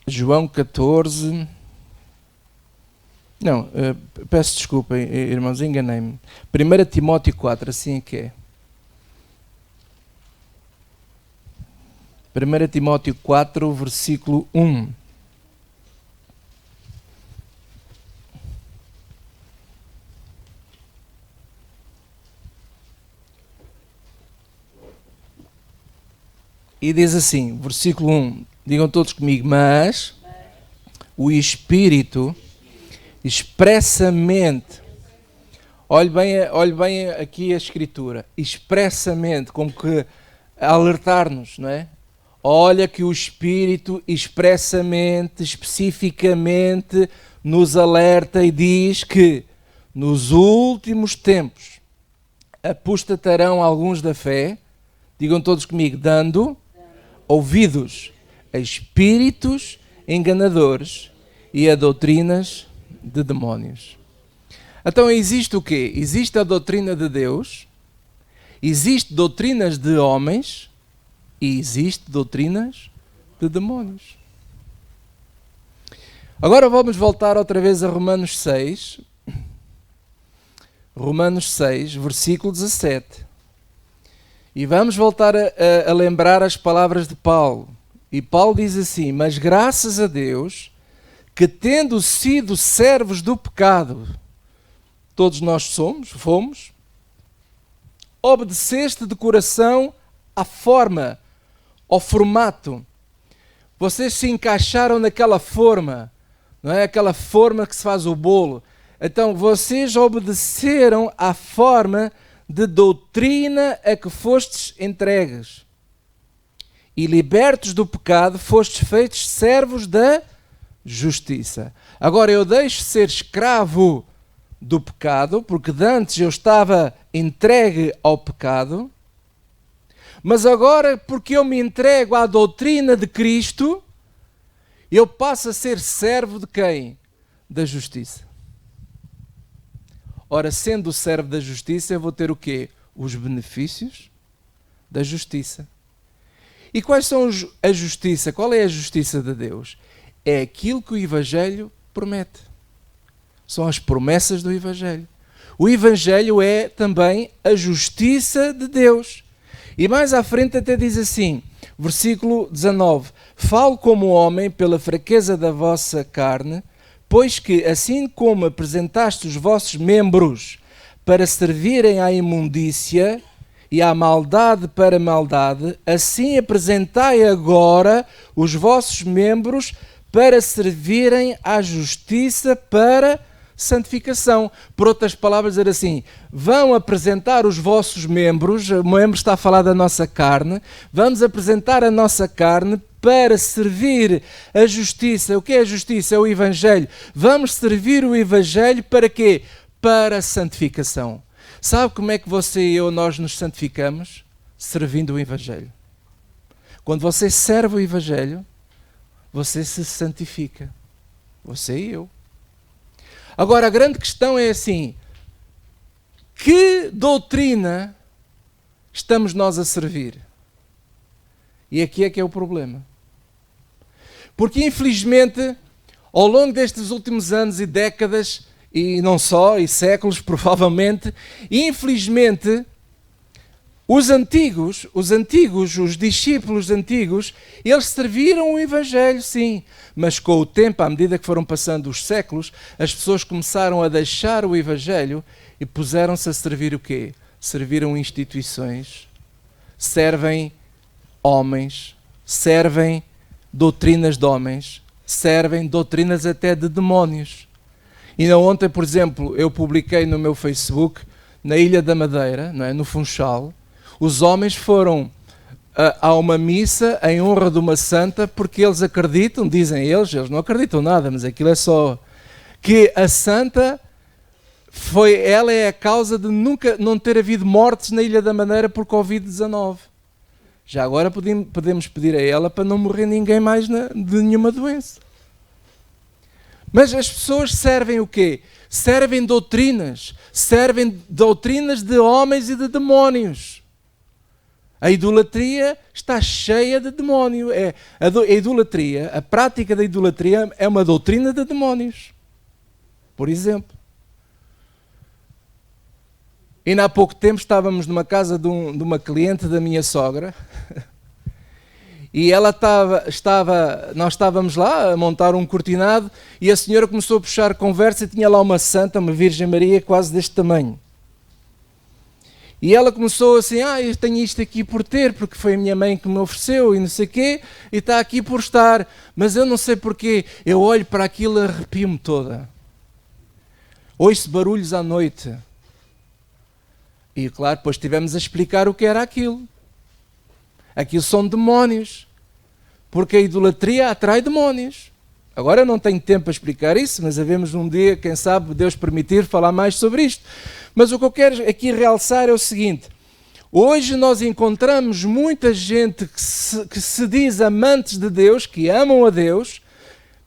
João 14. Não, peço desculpa, irmãos, enganei-me. 1 Timóteo 4, assim é que é. 1 Timóteo 4, versículo 1. E diz assim, versículo 1, digam todos comigo: mas o Espírito expressamente, olhe bem aqui a Escritura, expressamente, como que a alertar-nos, não é? Olha que o Espírito expressamente, especificamente nos alerta e diz que nos últimos tempos apostatarão alguns da fé, digam todos comigo, dando ouvidos a espíritos enganadores e a doutrinas de demónios. Então existe o quê? Existe a doutrina de Deus, existe doutrinas de homens e existe doutrinas de demónios. Agora vamos voltar outra vez a Romanos 6. Romanos 6, versículo 17. E vamos voltar a lembrar as palavras de Paulo. E Paulo diz assim: mas graças a Deus, que tendo sido servos do pecado, todos nós fomos, obedeceste de coração à forma, ao formato. Vocês se encaixaram naquela forma, não é? Aquela forma que se faz o bolo. Então, vocês obedeceram à forma de doutrina a que fostes entregues. E libertos do pecado, fostes feitos servos da justiça. Agora, eu deixo de ser escravo do pecado, porque de antes eu estava entregue ao pecado, mas agora, porque eu me entrego à doutrina de Cristo, eu passo a ser servo de quem? Da justiça. Ora, sendo servo da justiça, eu vou ter o quê? Os benefícios da justiça. E quais são a justiça? Qual é a justiça de Deus? É aquilo que o Evangelho promete. São as promessas do Evangelho. O Evangelho é também a justiça de Deus. E mais à frente até diz assim, versículo 19: falo como homem pela fraqueza da vossa carne, pois que, assim como apresentaste os vossos membros para servirem à imundícia e à maldade para maldade, assim apresentai agora os vossos membros para servirem à justiça para santificação. Por outras palavras, dizer assim, vão apresentar os vossos membros, o membro está a falar da nossa carne, vamos apresentar a nossa carne para servir a justiça. O que é a justiça? É o Evangelho. Vamos servir o Evangelho para quê? Para a santificação. Sabe como é que você e eu, nós nos santificamos? Servindo o Evangelho. Quando você serve o Evangelho, você se santifica. Você e eu. Agora, a grande questão é assim, que doutrina estamos nós a servir? E aqui é que é o problema. Porque, infelizmente, ao longo destes últimos anos e décadas, e não só, e séculos provavelmente, infelizmente, os discípulos antigos, eles serviram o Evangelho, sim, mas com o tempo, à medida que foram passando os séculos, as pessoas começaram a deixar o Evangelho e puseram-se a servir o quê? Serviram instituições, servem homens, servem doutrinas de homens, servem doutrinas até de demónios. E ontem, por exemplo, eu publiquei no meu Facebook, na Ilha da Madeira, não é? No Funchal, os homens foram a uma missa em honra de uma santa porque eles acreditam, dizem eles não acreditam nada, mas aquilo é só que a santa ela é a causa de nunca não ter havido mortes na Ilha da Madeira por Covid-19. Já agora podemos pedir a ela para não morrer ninguém mais de nenhuma doença. Mas as pessoas servem o quê? Servem doutrinas de homens e de demónios. A idolatria está cheia de demónio. A idolatria, a prática da idolatria é uma doutrina de demónios. Por exemplo. Ainda há pouco tempo estávamos numa casa de uma cliente da minha sogra e ela nós estávamos lá a montar um cortinado e a senhora começou a puxar conversa e tinha lá uma santa, uma Virgem Maria quase deste tamanho. E ela começou assim, eu tenho isto aqui por ter, porque foi a minha mãe que me ofereceu e não sei o quê, e está aqui por estar, mas eu não sei porquê, eu olho para aquilo e arrepio-me toda. Ouço barulhos à noite. E claro, depois tivemos a explicar o que era aquilo. Aquilo são demónios, porque a idolatria atrai demónios. Agora eu não tenho tempo para explicar isso, mas havemos um dia, quem sabe, Deus permitir, falar mais sobre isto. Mas o que eu quero aqui realçar é o seguinte, hoje nós encontramos muita gente que se diz amantes de Deus, que amam a Deus,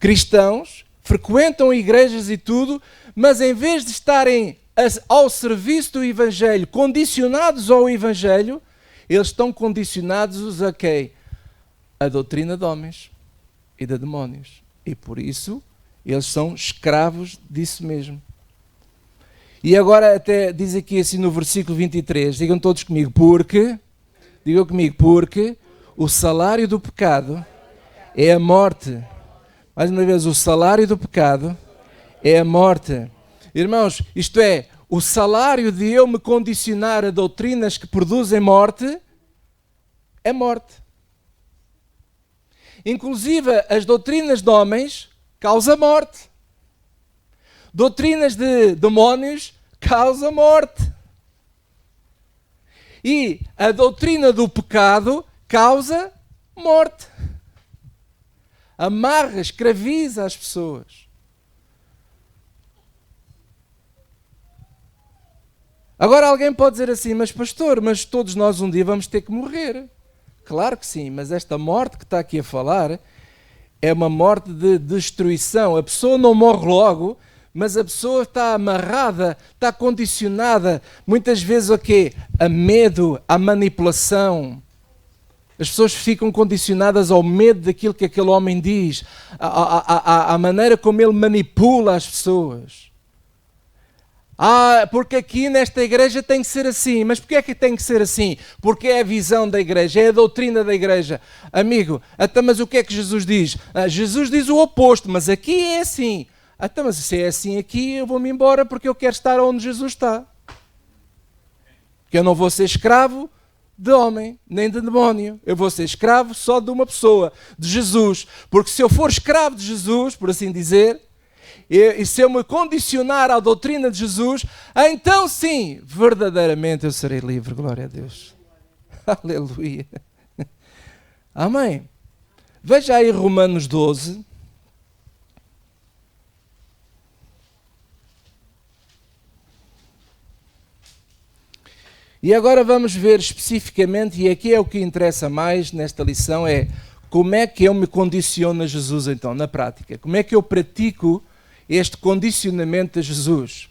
cristãos, frequentam igrejas e tudo, mas em vez de estarem ao serviço do Evangelho, condicionados ao Evangelho, eles estão condicionados a quê? A doutrina de homens e de demónios. E por isso Eles são escravos disso mesmo. E agora até diz aqui assim no versículo 23, digam todos comigo, porque o salário do pecado é a morte. Mais uma vez, o salário do pecado é a morte. Irmãos, isto é, o salário de eu me condicionar a doutrinas que produzem morte é morte. Inclusive, as doutrinas de homens causam morte. Doutrinas de demónios causam morte. E a doutrina do pecado causa morte. Amarra, escraviza as pessoas. Agora alguém pode dizer assim, mas pastor, mas todos nós um dia vamos ter que morrer. Claro que sim, mas esta morte que está aqui a falar é uma morte de destruição. A pessoa não morre logo, mas a pessoa está amarrada, está condicionada, muitas vezes a quê? A medo, a manipulação. As pessoas ficam condicionadas ao medo daquilo que aquele homem diz, à maneira como ele manipula as pessoas. Porque aqui nesta igreja tem que ser assim. Mas porquê é que tem que ser assim? Porque é a visão da igreja, é a doutrina da igreja. Amigo, até mas o que é que Jesus diz? Jesus diz o oposto, mas aqui é assim. Até mas se é assim aqui, eu vou-me embora porque eu quero estar onde Jesus está. Porque eu não vou ser escravo de homem, nem de demónio. Eu vou ser escravo só de uma pessoa, de Jesus. Porque se eu for escravo de Jesus, por assim dizer, e se eu me condicionar à doutrina de Jesus, então sim, verdadeiramente eu serei livre. Glória a Deus. Aleluia. Amém. Veja aí Romanos 12. E agora vamos ver especificamente, e aqui é o que interessa mais nesta lição, é como é que eu me condiciono a Jesus então, na prática. Como é que eu pratico este condicionamento a Jesus?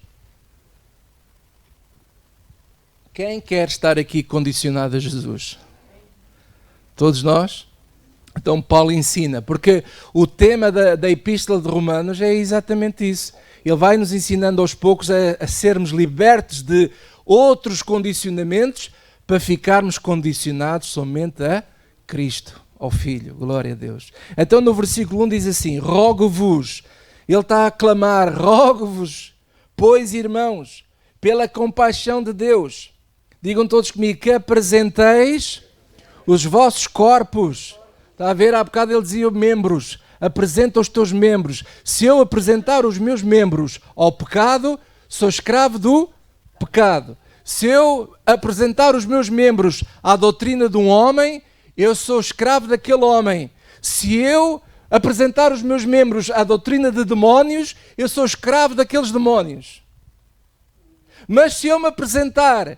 Quem quer estar aqui condicionado a Jesus? Todos nós? Então Paulo ensina, porque o tema da Epístola de Romanos é exatamente isso. Ele vai nos ensinando aos poucos a sermos libertos de outros condicionamentos para ficarmos condicionados somente a Cristo, ao Filho. Glória a Deus. Então no versículo 1 diz assim, rogo-vos, ele está a clamar, rogo-vos, pois irmãos, pela compaixão de Deus, digam todos comigo, que apresenteis os vossos corpos. Está a ver, há bocado ele dizia membros, apresenta os teus membros. Se eu apresentar os meus membros ao pecado, sou escravo do pecado. Se eu apresentar os meus membros à doutrina de um homem, eu sou escravo daquele homem. Se eu apresentar os meus membros à doutrina de demónios, eu sou escravo daqueles demónios. Mas se eu apresentar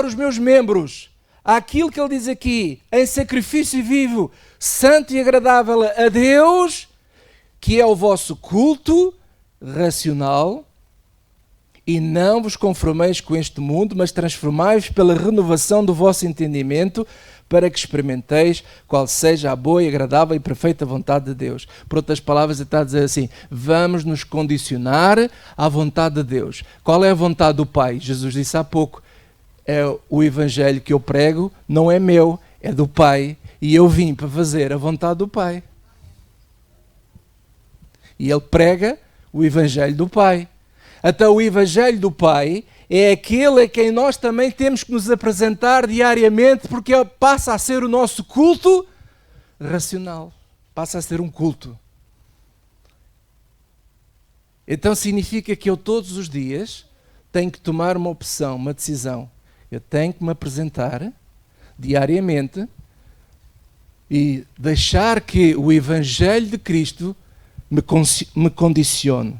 os meus membros àquilo que ele diz aqui, em sacrifício vivo, santo e agradável a Deus, que é o vosso culto racional, e não vos conformeis com este mundo, mas transformai-vos pela renovação do vosso entendimento, para que experimenteis qual seja a boa e agradável e perfeita vontade de Deus. Por outras palavras, ele está a dizer assim, vamos nos condicionar à vontade de Deus. Qual é a vontade do Pai? Jesus disse há pouco, o evangelho que eu prego não é meu, é do Pai, e eu vim para fazer a vontade do Pai. E ele prega o evangelho do Pai. Até o evangelho do Pai é aquele a quem nós também temos que nos apresentar diariamente, porque passa a ser o nosso culto racional. Passa a ser um culto. Então significa que eu todos os dias tenho que tomar uma opção, uma decisão. Eu tenho que me apresentar diariamente e deixar que o evangelho de Cristo me condicione.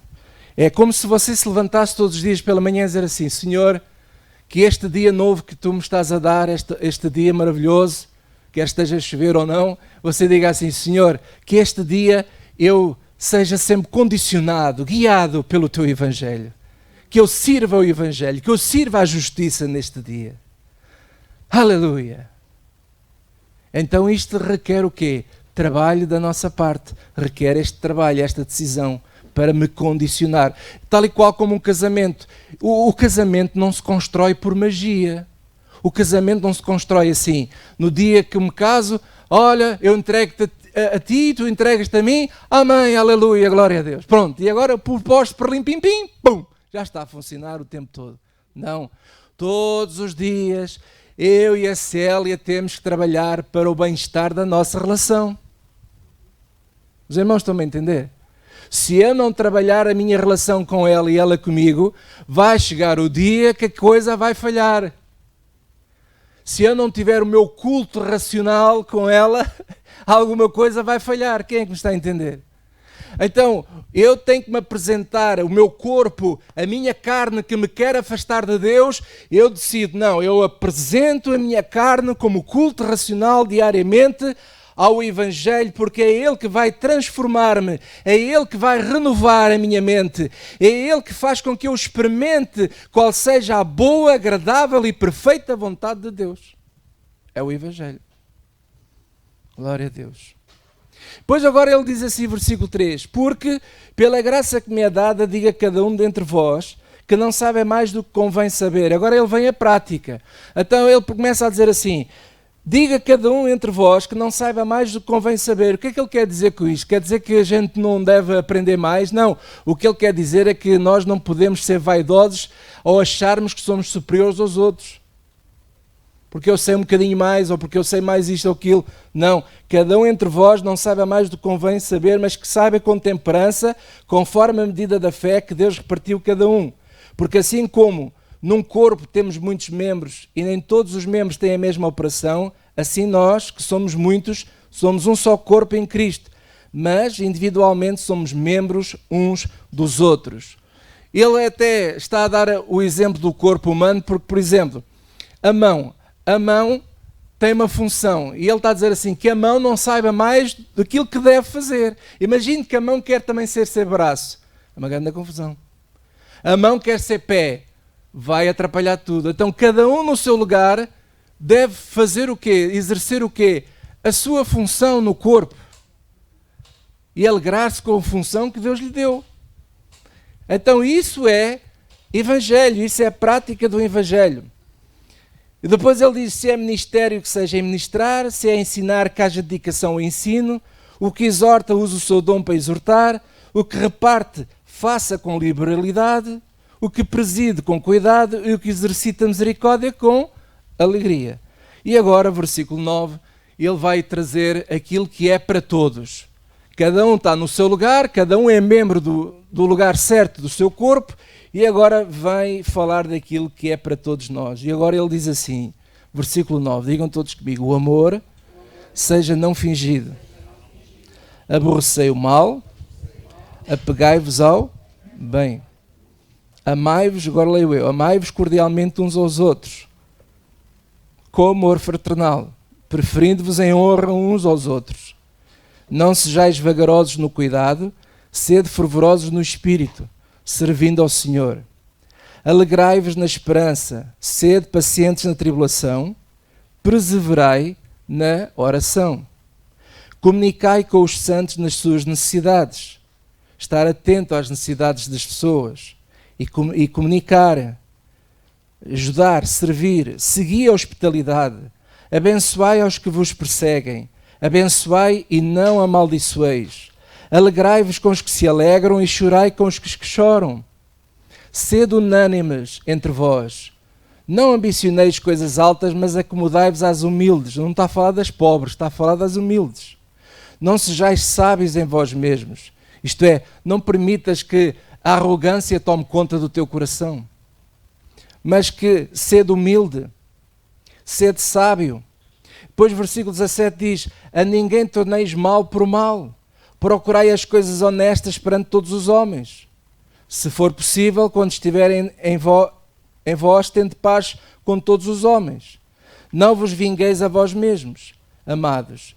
É como se você se levantasse todos os dias pela manhã e dizer assim, Senhor, que este dia novo que tu me estás a dar, este dia maravilhoso, quer esteja a chover ou não, você diga assim, Senhor, que este dia eu seja sempre condicionado, guiado pelo teu evangelho. Que eu sirva o evangelho, que eu sirva a justiça neste dia. Aleluia! Então isto requer o quê? trabalho da nossa parte, requer este trabalho, esta decisão para me condicionar. Tal e qual como um casamento. O casamento não se constrói por magia. O casamento não se constrói assim. No dia que me caso, olha, eu entrego-te a ti, tu entregas-te a mim, amém, aleluia, glória a Deus. Pronto, e agora por posto, por limpim, pim, pum, já está a funcionar o tempo todo. Não, todos os dias eu e a Célia temos que trabalhar para o bem-estar da nossa relação. Os irmãos estão a entender? Se eu não trabalhar a minha relação com ela e ela comigo, vai chegar o dia que a coisa vai falhar. Se eu não tiver o meu culto racional com ela, alguma coisa vai falhar. Quem é que me está a entender? Então, eu tenho que me apresentar, o meu corpo, a minha carne que me quer afastar de Deus, eu decido, não, eu apresento a minha carne como culto racional diariamente ao Evangelho, porque é Ele que vai transformar-me, é Ele que vai renovar a minha mente, é Ele que faz com que eu experimente qual seja a boa, agradável e perfeita vontade de Deus. É o Evangelho. Glória a Deus. Pois agora ele diz assim, versículo 3, porque pela graça que me é dada, diga cada um dentre vós, que não sabe mais do que convém saber. Agora ele vem à prática. Então ele começa a dizer assim, diga cada um entre vós que não saiba mais do que convém saber. O que é que ele quer dizer com isto? Quer dizer que a gente não deve aprender mais? Não. O que ele quer dizer é que nós não podemos ser vaidosos ou acharmos que somos superiores aos outros. Porque eu sei um bocadinho mais, ou porque eu sei mais isto ou aquilo. Não, cada um entre vós não saiba mais do que convém saber, mas que saiba com temperança, conforme a medida da fé que Deus repartiu cada um. Porque assim como num corpo temos muitos membros e nem todos os membros têm a mesma operação, assim nós, que somos muitos, somos um só corpo em Cristo, mas individualmente somos membros uns dos outros. Ele até está a dar o exemplo do corpo humano, porque, por exemplo, a mão tem uma função e ele está a dizer assim, que a mão não saiba mais daquilo que deve fazer. Imagine que a mão quer também ser braço. É uma grande confusão. A mão quer ser pé. Vai atrapalhar tudo. Então cada um no seu lugar deve fazer o quê? Exercer o quê? A sua função no corpo. E alegrar-se com a função que Deus lhe deu. Então isso é Evangelho, isso é a prática do Evangelho. E depois ele diz, se é ministério que seja em ministrar, se é ensinar que haja dedicação ao ensino, o que exorta use o seu dom para exortar, o que reparte faça com liberalidade, o que preside com cuidado e o que exercita misericórdia com alegria. E agora, versículo 9, ele vai trazer aquilo que é para todos. Cada um está no seu lugar, cada um é membro do lugar certo do seu corpo, e agora vai falar daquilo que é para todos nós. E agora ele diz assim, versículo 9, digam todos comigo, o amor seja não fingido. Aborrecei o mal, apegai-vos ao bem. Amai-vos, agora leio eu, amai-vos cordialmente uns aos outros, com amor fraternal, preferindo-vos em honra uns aos outros. Não sejais vagarosos no cuidado, sede fervorosos no espírito, servindo ao Senhor. Alegrai-vos na esperança, sede pacientes na tribulação, perseverai na oração. Comunicai com os santos nas suas necessidades, estar atento às necessidades das pessoas e comunicar, ajudar, servir, segui a hospitalidade, abençoai aos que vos perseguem, abençoai e não amaldiçoeis. Alegrai-vos com os que se alegram e chorai com os que choram. Sede unânimes entre vós. Não ambicioneis coisas altas, mas acomodai-vos às humildes. Não está a falar das pobres, está a falar das humildes. Não sejais sábios em vós mesmos. Isto é, não permitas que a arrogância tome conta do teu coração. Mas que sede humilde, sede sábio. Depois versículo 17 diz, a ninguém torneis mal por mal. Procurai as coisas honestas perante todos os homens. Se for possível, quando estiverem em vós, tende paz com todos os homens. Não vos vingueis a vós mesmos, amados,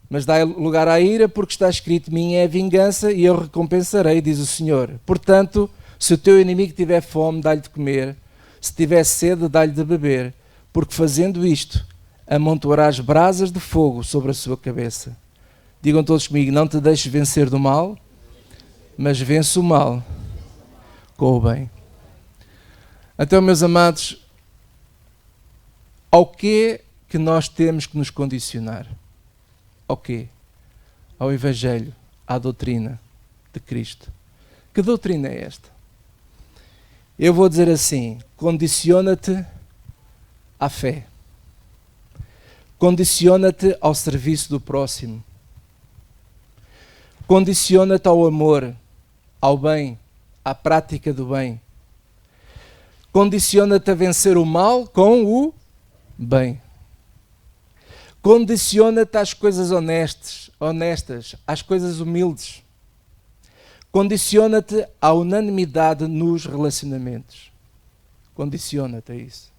mas dai lugar à ira, porque está escrito, minha é a vingança e eu recompensarei, diz o Senhor. Portanto, se o teu inimigo tiver fome, dá-lhe de comer, se tiver sede, dá-lhe de beber, porque fazendo isto, amontoarás brasas de fogo sobre a sua cabeça. Digam todos comigo, não te deixes vencer do mal, mas vence o mal com o bem. Então, meus amados, ao que nós temos que nos condicionar? Ao quê? Ao Evangelho, à doutrina de Cristo. Que doutrina é esta? Eu vou dizer assim, condiciona-te à fé. Condiciona-te ao serviço do próximo. Condiciona-te ao amor, ao bem, à prática do bem. Condiciona-te a vencer o mal com o bem. Condiciona-te às coisas honestas, às coisas humildes. Condiciona-te à unanimidade nos relacionamentos. Condiciona-te a isso.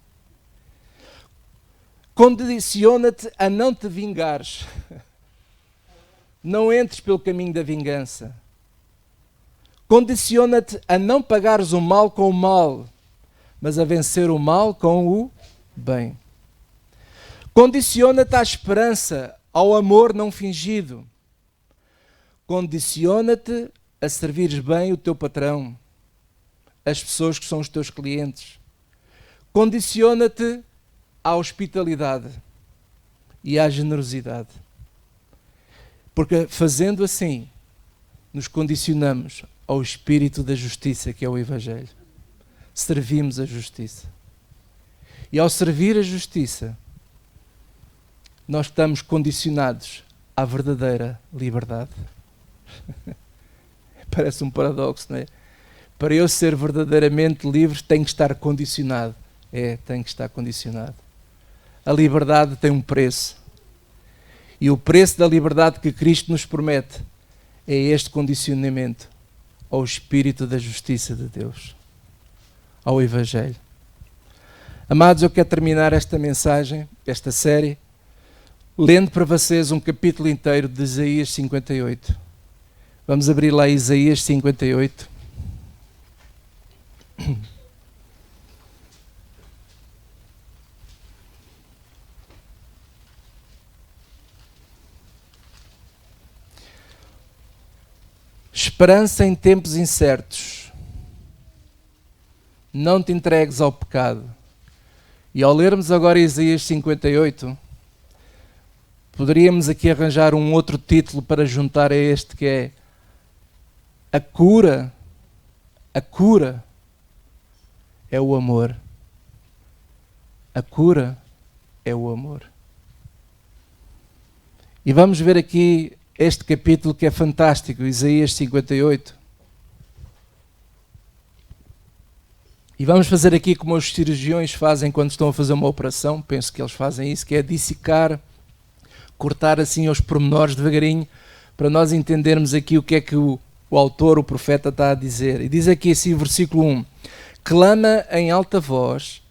Condiciona-te a não te vingares. Não entres pelo caminho da vingança. Condiciona-te a não pagares o mal com o mal, mas a vencer o mal com o bem. Condiciona-te à esperança, ao amor não fingido. Condiciona-te a servires bem o teu patrão, as pessoas que são os teus clientes. Condiciona-te à hospitalidade e à generosidade. Porque fazendo assim, nos condicionamos ao espírito da justiça, que é o Evangelho. Servimos a justiça. E ao servir a justiça, nós estamos condicionados à verdadeira liberdade. Parece um paradoxo, não é? Para eu ser verdadeiramente livre, tenho que estar condicionado. Tenho que estar condicionado. A liberdade tem um preço. E o preço da liberdade que Cristo nos promete é este condicionamento ao Espírito da Justiça de Deus, ao Evangelho. Amados, eu quero terminar esta mensagem, esta série, lendo para vocês um capítulo inteiro de Isaías 58. Vamos abrir lá Isaías 58. Esperança em tempos incertos. Não te entregues ao pecado. E ao lermos agora Isaías 58, poderíamos aqui arranjar um outro título para juntar a este, que é a cura é o amor. A cura é o amor. E vamos ver aqui este capítulo que é fantástico, Isaías 58. E vamos fazer aqui como os cirurgiões fazem quando estão a fazer uma operação, penso que eles fazem isso, que é dissecar, cortar assim aos pormenores devagarinho, para nós entendermos aqui o que é que o autor, o profeta, está a dizer. E diz aqui assim, versículo 1, clama em alta voz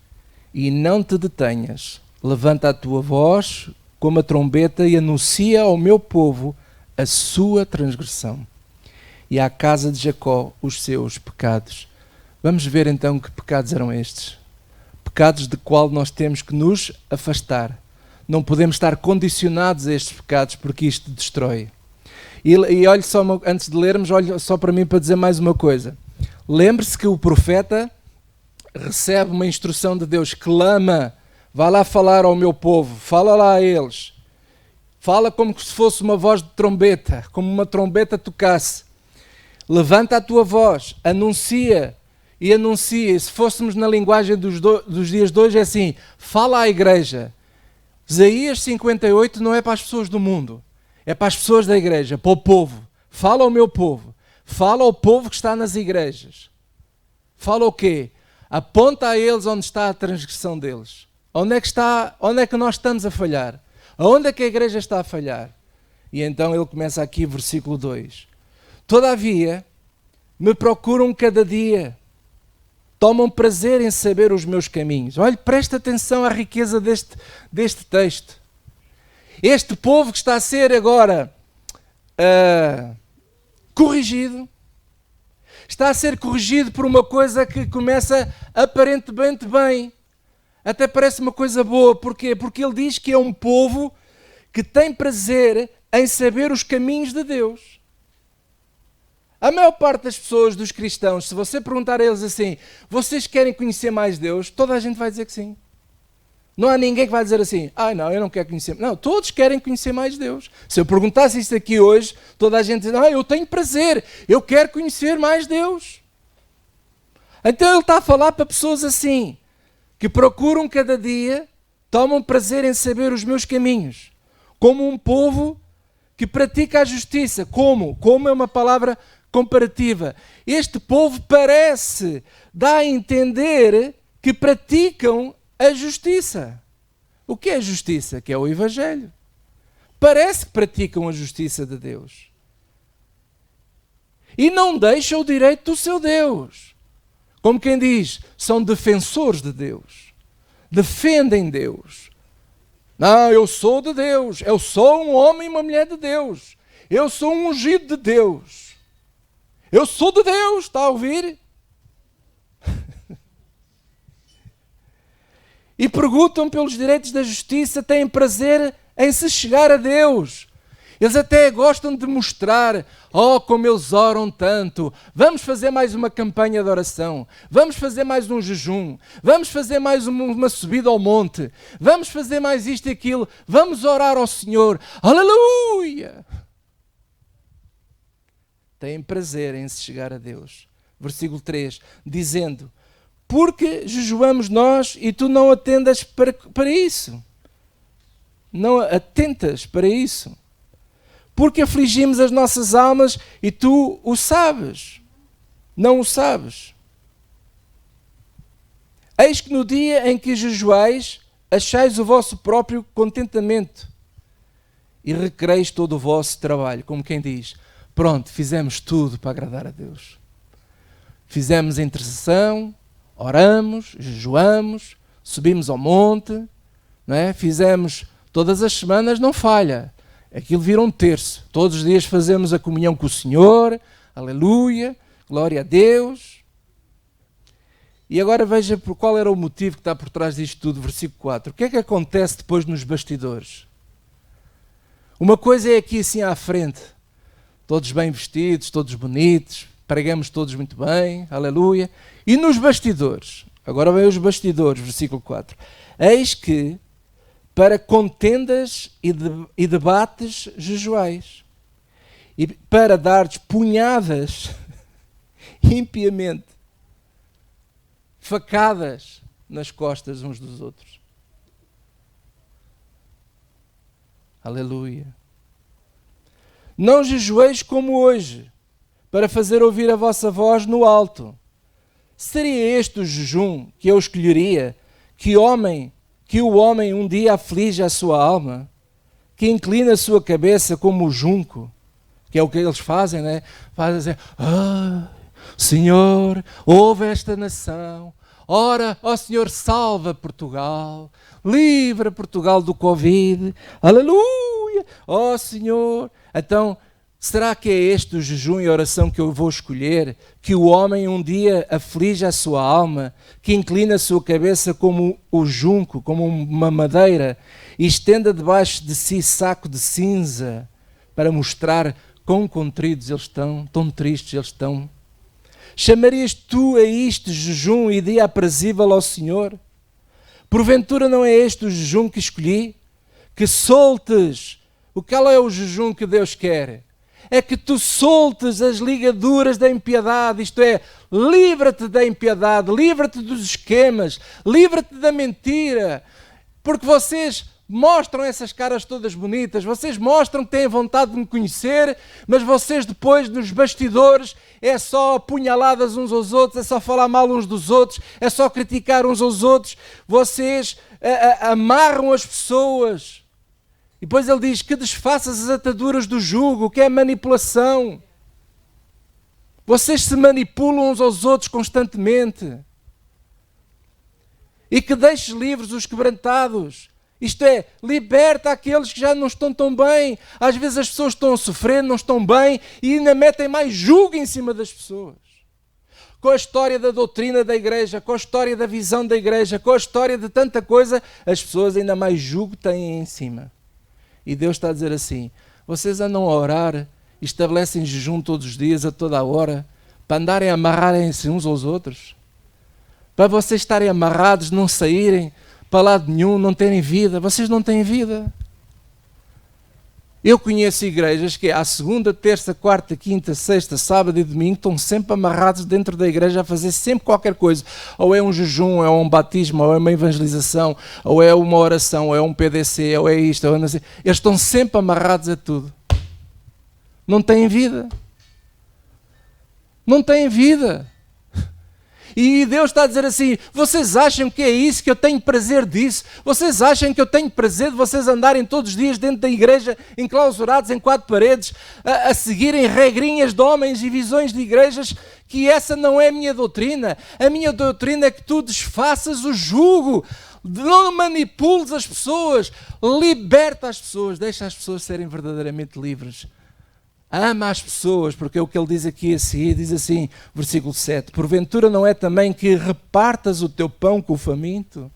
e não te detenhas, levanta a tua voz como a trombeta e anuncia ao meu povo a sua transgressão e à casa de Jacó os seus pecados. Vamos ver então que pecados eram estes. Pecados de qual nós temos que nos afastar. Não podemos estar condicionados a estes pecados porque isto destrói. E olhe só, antes de lermos, olhe só para mim para dizer mais uma coisa. Lembre-se que o profeta recebe uma instrução de Deus, clama, vá lá falar ao meu povo, fala lá a eles. Fala como se fosse uma voz de trombeta, como uma trombeta tocasse. Levanta a tua voz, anuncia e anuncia. Se fôssemos na linguagem dos dias de hoje, é assim, fala à igreja. Isaías 58 não é para as pessoas do mundo, é para as pessoas da igreja, para o povo. Fala ao meu povo, fala ao povo que está nas igrejas. Fala o quê? Aponta a eles onde está a transgressão deles. Onde é que nós estamos a falhar? Aonde é que a igreja está a falhar? E então ele começa aqui, versículo 2. Todavia, me procuram cada dia, tomam prazer em saber os meus caminhos. Olhe, presta atenção à riqueza deste texto. Este povo que está a ser agora corrigido, está a ser corrigido por uma coisa que começa aparentemente bem. Até parece uma coisa boa. Porquê? Porque ele diz que é um povo que tem prazer em saber os caminhos de Deus. A maior parte das pessoas, dos cristãos, se você perguntar a eles assim, vocês querem conhecer mais Deus? Toda a gente vai dizer que sim. Não há ninguém que vai dizer assim, não, eu não quero conhecer. Não, todos querem conhecer mais Deus. Se eu perguntasse isso aqui hoje, toda a gente diz, eu tenho prazer, eu quero conhecer mais Deus. Então ele está a falar para pessoas assim, que procuram cada dia, tomam prazer em saber os meus caminhos, como um povo que pratica a justiça. Como? Como é uma palavra comparativa. Este povo parece dar a entender que praticam a justiça. O que é a justiça? Que é o Evangelho. Parece que praticam a justiça de Deus. E não deixam o direito do seu Deus. Como quem diz, são defensores de Deus. Defendem Deus. Não, eu sou de Deus. Eu sou um homem e uma mulher de Deus. Eu sou um ungido de Deus. Eu sou de Deus, está a ouvir? E perguntam pelos direitos da justiça, têm prazer em se chegar a Deus. Eles até gostam de mostrar, como eles oram tanto. Vamos fazer mais uma campanha de oração. Vamos fazer mais um jejum. Vamos fazer mais uma subida ao monte. Vamos fazer mais isto e aquilo. Vamos orar ao Senhor. Aleluia! Têm prazer em se chegar a Deus. Versículo 3, dizendo, porque jejuamos nós e tu não atendas para isso. Não atentas para isso. Porque afligimos as nossas almas e tu o sabes. Não o sabes. Eis que no dia em que jejuais, achais o vosso próprio contentamento e requereis todo o vosso trabalho. Como quem diz, pronto, fizemos tudo para agradar a Deus. Fizemos a intercessão, oramos, jejuamos, subimos ao monte, não é? Fizemos todas as semanas, não falha. Aquilo vira um terço. Todos os dias fazemos a comunhão com o Senhor, aleluia, glória a Deus. E agora veja qual era o motivo que está por trás disto tudo, versículo 4. O que é que acontece depois nos bastidores? Uma coisa é aqui assim à frente, todos bem vestidos, todos bonitos, pregamos todos muito bem, aleluia. E nos bastidores, agora vem os bastidores, versículo 4. Eis que para contendas e debates jejuais, e para dares punhadas impiamente, facadas nas costas uns dos outros. Aleluia. Não jejueis como hoje, para fazer ouvir a vossa voz no alto. Seria este o jejum que eu escolheria, que o homem um dia aflige a sua alma, que inclina a sua cabeça como o junco, que é o que eles fazem, né? Fazem assim, Senhor, ouve esta nação, ora, ó Senhor, salva Portugal, livra Portugal do Covid, aleluia, ó Senhor. Então, será que é este o jejum e oração que eu vou escolher? Que o homem um dia aflige a sua alma, que inclina a sua cabeça como o junco, como uma madeira, e estenda debaixo de si saco de cinza, para mostrar quão contridos eles estão, tão tristes eles estão? Chamarias tu a isto jejum e dia aprazível ao Senhor? Porventura não é este o jejum que escolhi? Que soltes, qual é o jejum que Deus quer? É que tu soltes as ligaduras da impiedade, isto é, livra-te da impiedade, livra-te dos esquemas, livra-te da mentira, porque vocês mostram essas caras todas bonitas, vocês mostram que têm vontade de me conhecer, mas vocês depois nos bastidores é só apunhaladas uns aos outros, é só falar mal uns dos outros, é só criticar uns aos outros, vocês amarram as pessoas. E depois ele diz que desfaças as ataduras do jugo, que é manipulação. Vocês se manipulam uns aos outros constantemente. E que deixes livres os quebrantados. Isto é, liberta aqueles que já não estão tão bem. Às vezes as pessoas estão a sofrer, não estão bem e ainda metem mais jugo em cima das pessoas. Com a história da doutrina da igreja, com a história da visão da igreja, com a história de tanta coisa, as pessoas ainda mais jugo têm em cima. E Deus está a dizer assim, Vocês andam a orar e estabelecem jejum todos os dias, a toda a hora, para andarem a amarrarem-se uns aos outros? Para vocês estarem amarrados, não saírem para lado nenhum, não terem vida? Vocês não têm vida. Eu conheço igrejas que à segunda, terça, quarta, quinta, sexta, sábado e domingo estão sempre amarrados dentro da igreja a fazer sempre qualquer coisa. Ou é um jejum, ou é um batismo, ou é uma evangelização, ou é uma oração, ou é um PDC, ou é isto, ou não sei. Eles estão sempre amarrados a tudo. Não têm vida. Não têm vida. E Deus está a dizer assim: vocês acham que é isso, que eu tenho prazer disso? Vocês acham que eu tenho prazer de vocês andarem todos os dias dentro da igreja, enclausurados em 4 paredes, a seguirem regrinhas de homens e visões de igrejas? Que essa não é a minha doutrina. A minha doutrina é que tu desfaças o jugo, não manipules as pessoas, liberta as pessoas, deixa as pessoas serem verdadeiramente livres. Ama as pessoas, porque é o que ele diz aqui a seguir, diz assim, versículo 7, porventura não é também que repartas o teu pão com o faminto?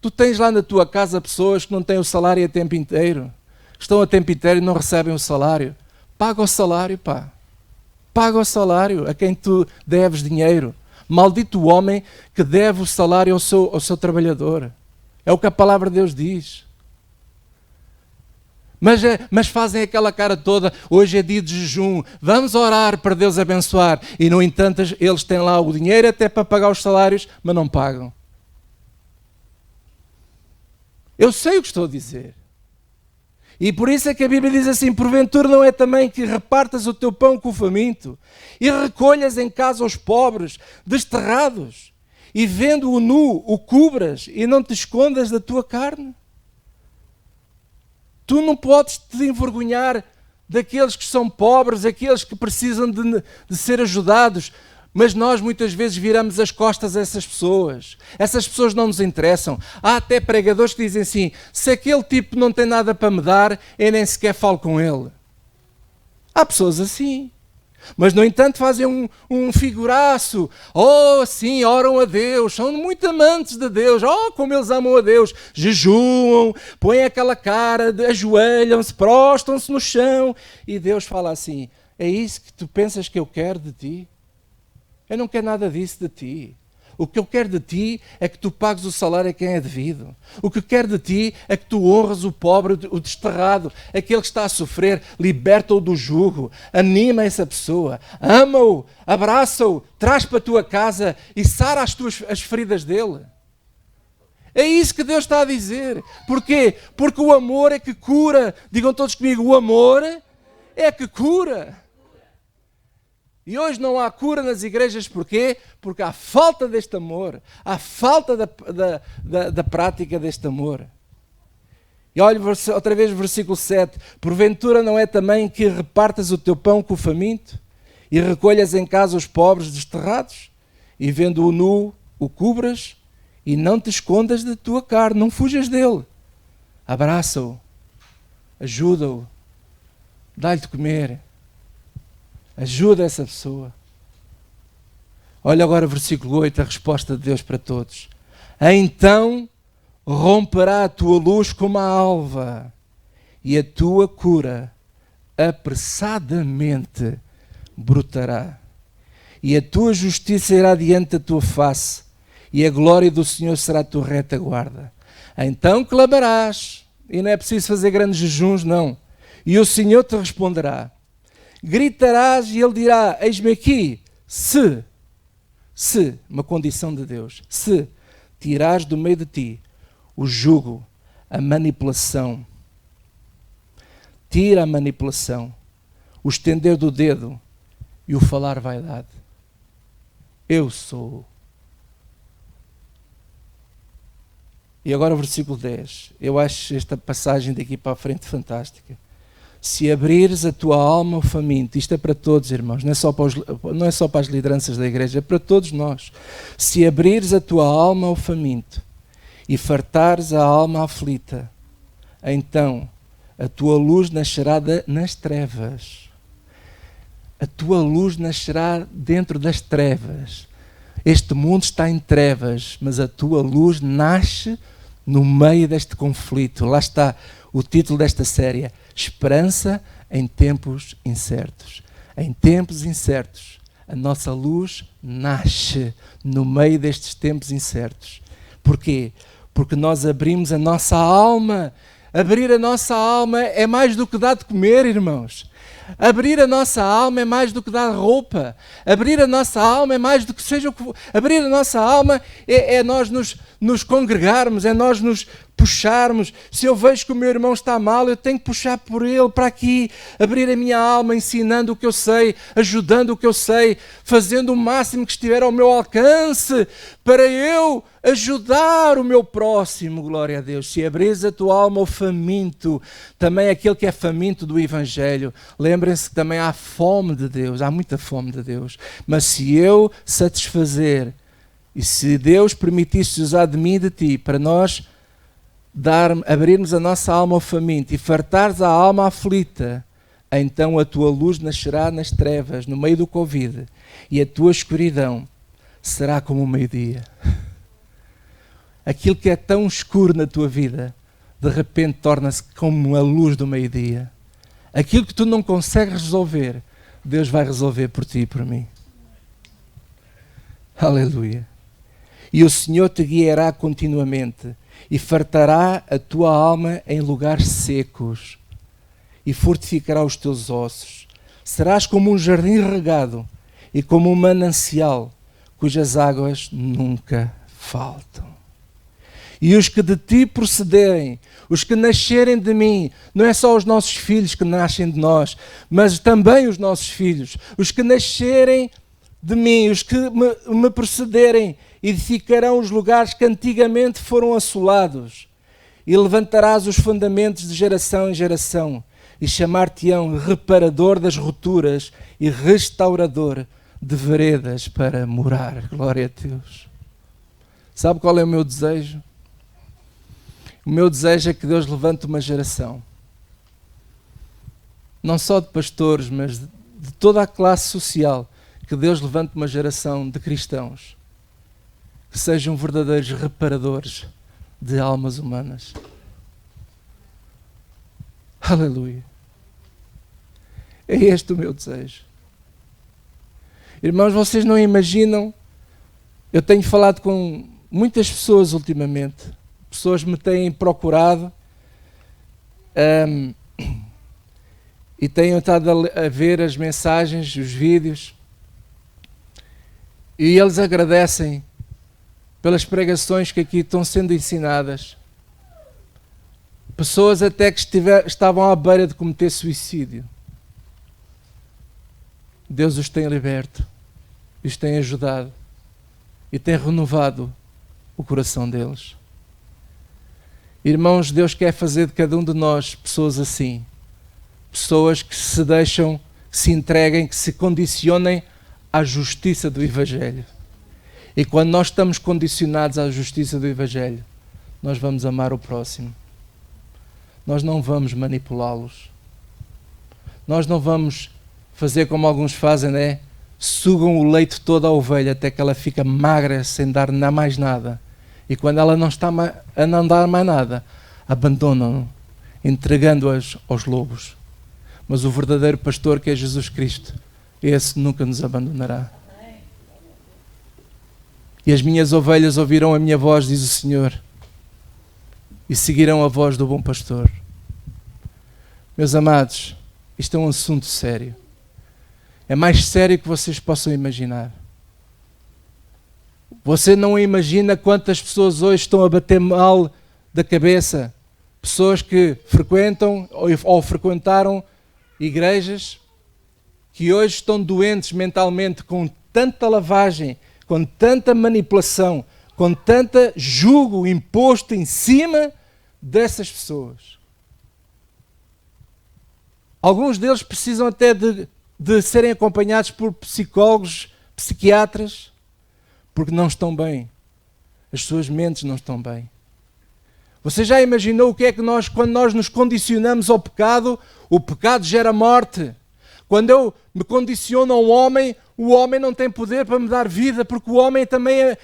Tu tens lá na tua casa pessoas que não têm o salário a tempo inteiro, estão a tempo inteiro e não recebem o salário. Paga o salário, pá. Paga o salário a quem tu deves dinheiro. Maldito o homem que deve o salário ao seu trabalhador. É o que a palavra de Deus diz. Mas fazem aquela cara toda, hoje é dia de jejum, vamos orar para Deus abençoar. E no entanto eles têm lá o dinheiro até para pagar os salários, mas não pagam. Eu sei o que estou a dizer. E por isso é que a Bíblia diz assim, porventura não é também que repartas o teu pão com o faminto e recolhas em casa os pobres, desterrados, e vendo-o nu, o cubras e não te escondas da tua carne? Tu não podes te envergonhar daqueles que são pobres, aqueles que precisam de ser ajudados, mas nós muitas vezes viramos as costas a essas pessoas. Essas pessoas não nos interessam. Há até pregadores que dizem assim, se aquele tipo não tem nada para me dar, eu nem sequer falo com ele. Há pessoas assim. Mas, no entanto, fazem um figuraço. Oh, sim, oram a Deus, são muito amantes de Deus. Oh, como eles amam a Deus. Jejuam, põem aquela cara, ajoelham-se, prostram-se no chão. E Deus fala assim, é isso que tu pensas que eu quero de ti? Eu não quero nada disso de ti. O que eu quero de ti é que tu pagues o salário a quem é devido. O que eu quero de ti é que tu honres o pobre, o desterrado, aquele que está a sofrer, liberta-o do jugo, anima essa pessoa, ama-o, abraça-o, traz para a tua casa e sara as feridas dele. É isso que Deus está a dizer. Porquê? Porque o amor é que cura. Digam todos comigo, o amor é que cura. E hoje não há cura nas igrejas, porquê? Porque há falta deste amor, há falta da prática deste amor. E olha outra vez o versículo 7, porventura não é também que repartas o teu pão com o faminto e recolhas em casa os pobres desterrados e vendo-o nu, o cubras e não te escondas da tua carne, não fujas dele. Abraça-o, ajuda-o, dá-lhe de comer. Ajuda essa pessoa. Olha agora o versículo 8, a resposta de Deus para todos. Então romperá a tua luz como a alva e a tua cura apressadamente brotará. E a tua justiça irá diante da tua face e a glória do Senhor será a tua retaguarda. Então clamarás, e não é preciso fazer grandes jejuns, não. E o Senhor te responderá. Gritarás e ele dirá, eis-me aqui, se, uma condição de Deus, se tirares do meio de ti o jugo, a manipulação, tira a manipulação, o estender do dedo e o falar vaidade. Eu sou. E agora o versículo 10, eu acho esta passagem daqui para a frente fantástica. Se abrires a tua alma ao faminto, isto é para todos, irmãos, não é só para as lideranças da igreja, é para todos nós. Se abrires a tua alma ao faminto e fartares a alma aflita, então a tua luz nascerá nas trevas. A tua luz nascerá dentro das trevas. Este mundo está em trevas, mas a tua luz nasce no meio deste conflito. Lá está O título desta série é Esperança em Tempos Incertos. Em tempos incertos, a nossa luz nasce no meio destes tempos incertos. Porquê? Porque nós abrimos a nossa alma. Abrir a nossa alma é mais do que dar de comer, irmãos. Abrir a nossa alma é mais do que dar roupa. Abrir a nossa alma é mais do que seja o que for. Abrir a nossa alma é nós nos congregarmos, é nós nos puxarmos. Se eu vejo que o meu irmão está mal, eu tenho que puxar por ele para aqui. Abrir a minha alma, ensinando o que eu sei, ajudando o que eu sei, fazendo o máximo que estiver ao meu alcance para eu ajudar o meu próximo. Glória a Deus. Se abres a tua alma ao faminto, também aquele que é faminto do Evangelho, lembrem-se que também há fome de Deus, há muita fome de Deus. Mas se eu satisfazer, e se Deus permitisse usar de mim e de ti, para nós abrirmos a nossa alma ao faminto e fartares a alma aflita, então a tua luz nascerá nas trevas, no meio do Covid, e a tua escuridão será como o meio-dia. Aquilo que é tão escuro na tua vida, de repente torna-se como a luz do meio-dia. Aquilo que tu não consegues resolver, Deus vai resolver por ti e por mim. Aleluia. E o Senhor te guiará continuamente e fartará a tua alma em lugares secos e fortificará os teus ossos. Serás como um jardim regado e como um manancial cujas águas nunca faltam. E os que de ti procederem, os que nascerem de mim, não é só os nossos filhos que nascem de nós, mas também os nossos filhos, os que nascerem de mim, os que me procederem, edificarão os lugares que antigamente foram assolados, e levantarás os fundamentos de geração em geração, e chamar-te-ão reparador das rupturas e restaurador de veredas para morar. Glória a Deus. Sabe qual é o meu desejo? O meu desejo é que Deus levante uma geração, não só de pastores, mas de toda a classe social, que Deus levante uma geração de cristãos que sejam verdadeiros reparadores de almas humanas. Aleluia. É este o meu desejo. Irmãos, vocês não imaginam, eu tenho falado com muitas pessoas ultimamente, pessoas me têm procurado e têm estado a ver as mensagens, os vídeos, e eles agradecem pelas pregações que aqui estão sendo ensinadas. Pessoas até que estavam à beira de cometer suicídio. Deus os tem liberto, os tem ajudado e tem renovado o coração deles. Irmãos, Deus quer fazer de cada um de nós pessoas assim. Pessoas que se deixam, que se entreguem, que se condicionem à justiça do Evangelho. E quando nós estamos condicionados à justiça do Evangelho, nós vamos amar o próximo. Nós não vamos manipulá-los. Nós não vamos fazer como alguns fazem, né? Sugam o leite todo à ovelha até que ela fica magra sem dar mais nada. E quando ela não está a não dar mais nada, abandonam-no, entregando-as aos lobos. Mas o verdadeiro pastor, que é Jesus Cristo, esse nunca nos abandonará. E as minhas ovelhas ouvirão a minha voz, diz o Senhor, e seguirão a voz do bom pastor. Meus amados, isto é um assunto sério. É mais sério que vocês possam imaginar. Você não imagina quantas pessoas hoje estão a bater mal da cabeça. Pessoas que frequentam ou frequentaram igrejas que hoje estão doentes mentalmente com tanta lavagem, com tanta manipulação, com tanta jugo imposto em cima dessas pessoas. Alguns deles precisam até de serem acompanhados por psicólogos, psiquiatras, porque não estão bem. As suas mentes não estão bem. Você já imaginou o que é que quando nós nos condicionamos ao pecado, o pecado gera morte. Quando eu me condiciono a um homem, o homem não tem poder para me dar vida, porque o homem também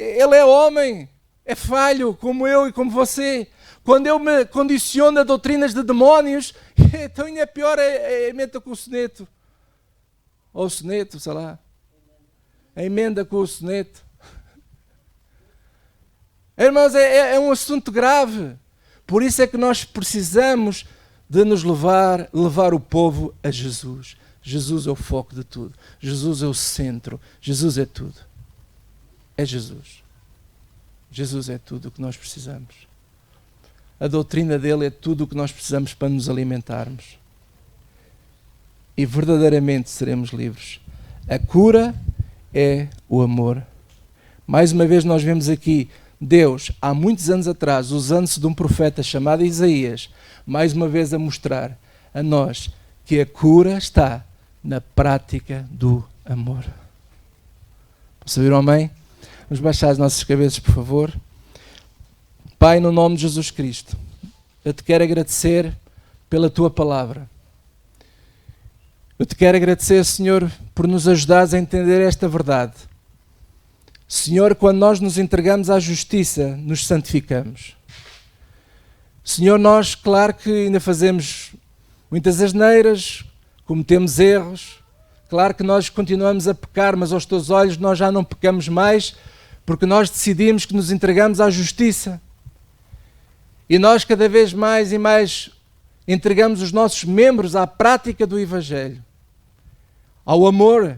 ele é homem, é falho, como eu e como você. quando eu me condiciono a doutrinas de demónios, então ainda é pior a emenda com o soneto. Ou o soneto, sei lá. A emenda com o soneto. Irmãos, é um assunto grave. Por isso é que nós precisamos de nos levar o povo a Jesus. Jesus é o foco de tudo. Jesus é o centro. Jesus é tudo. É Jesus. Jesus é tudo o que nós precisamos. A doutrina dele é tudo o que nós precisamos para nos alimentarmos. E verdadeiramente seremos livres. A cura é o amor. Mais uma vez nós vemos aqui Deus, há muitos anos atrás, usando-se de um profeta chamado Isaías, mais uma vez a mostrar a nós que a cura está na prática do amor. Posso ouvir um amém? Vamos baixar as nossas cabeças, por favor. Pai, no nome de Jesus Cristo, eu te quero agradecer pela tua palavra. Eu te quero agradecer, Senhor, por nos ajudares a entender esta verdade. Senhor, quando nós nos entregamos à justiça, nos santificamos. Senhor, nós, claro que ainda fazemos muitas asneiras, cometemos erros. Claro que nós continuamos a pecar, mas aos teus olhos nós já não pecamos mais, porque nós decidimos que nos entregamos à justiça. E nós cada vez mais e mais entregamos os nossos membros à prática do Evangelho. Ao amor,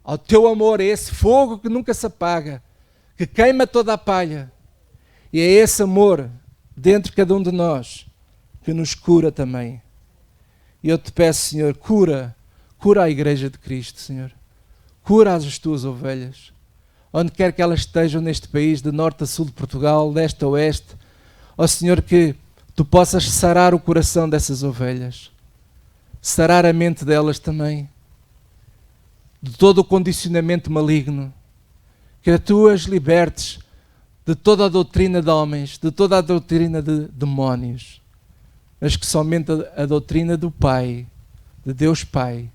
ao teu amor, é esse fogo que nunca se apaga, que queima toda a palha. E é esse amor dentro de cada um de nós que nos cura também. E eu te peço, Senhor, cura a Igreja de Cristo, Senhor. Cura as tuas ovelhas, onde quer que elas estejam neste país, de norte a sul de Portugal, leste a oeste. Ó Senhor, que tu possas sarar o coração dessas ovelhas, sarar a mente delas também, de todo o condicionamento maligno, que tu as libertes de toda a doutrina de homens, de toda a doutrina de demónios, mas que somente a doutrina do Pai, de Deus Pai,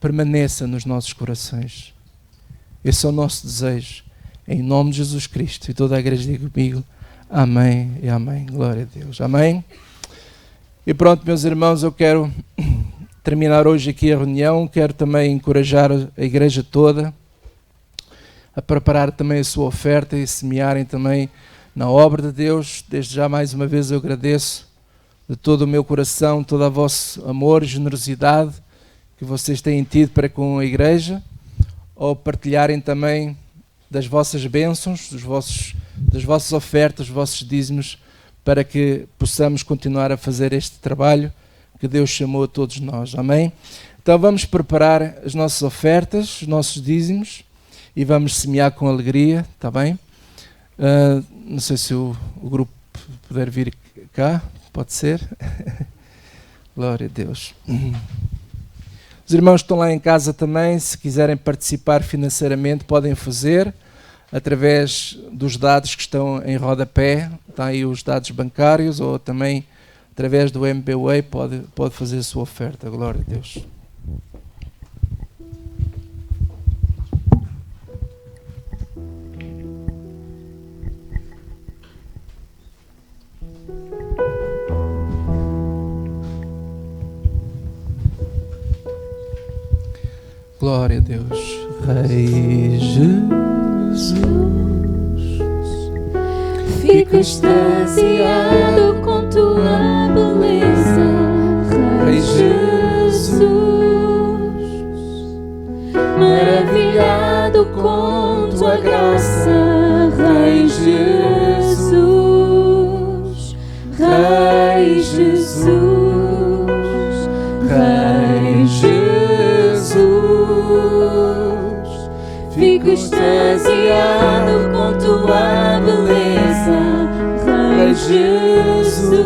permaneça nos nossos corações. Esse é o nosso desejo, em nome de Jesus Cristo. E toda a igreja diga comigo, amém e amém. Glória a Deus. Amém. E pronto, meus irmãos, eu quero terminar hoje aqui a reunião. Quero também encorajar a igreja toda a preparar também a sua oferta e semearem também na obra de Deus. Desde já, mais uma vez, eu agradeço de todo o meu coração, todo o vosso amor e generosidade que vocês têm tido para com a igreja, ou partilharem também das vossas bênçãos, das vossas ofertas, dos vossos dízimos, para que possamos continuar a fazer este trabalho que Deus chamou a todos nós. Amém? Então vamos preparar as nossas ofertas, os nossos dízimos, e vamos semear com alegria, está bem? Não sei se o grupo puder vir cá, pode ser? Glória a Deus. Os irmãos que estão lá em casa também, se quiserem participar financeiramente, podem fazer através dos dados que estão em rodapé, está aí os dados bancários, ou também através do MBWay pode fazer a sua oferta. Glória a Deus. Glória a Deus. Rei Jesus, fico extasiado com tua beleza. Rei Jesus, maravilhado com tua graça. Rei Jesus, Rei Jesus, Rei Jesus, fico extasiado com tua beleza. Rei Jesus,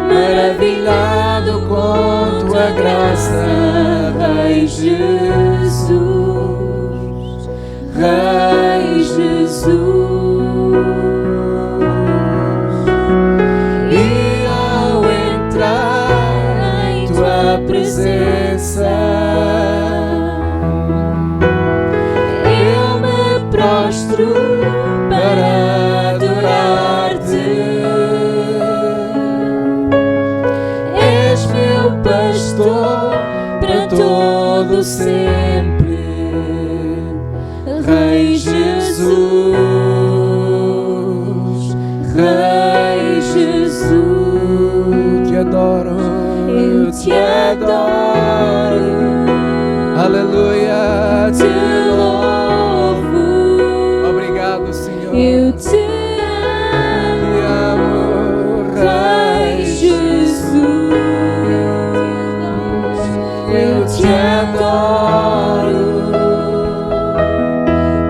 maravilhado com tua graça. Rei Jesus, Rei Jesus. E ao entrar em tua presença, eu me prostro para adorar. todo sempre. Rei Jesus, Rei Jesus, te adoro, eu te adoro, aleluia, te louvo, obrigado, Senhor, eu te amo, Rei Jesus, eu te adoro,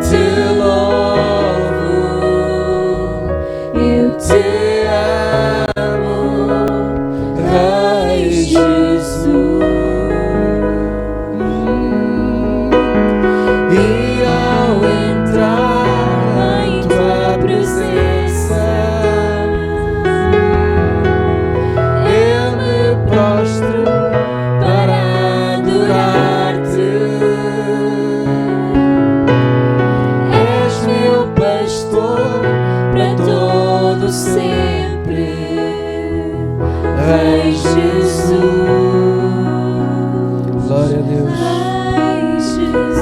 te louvo, eu te amo, Rei Jesus. E ao entrar em tua presença, eu me prostro para adorar-te. És meu pastor para todo sempre, Rei Jesus. glória a Deus. Rei Jesus.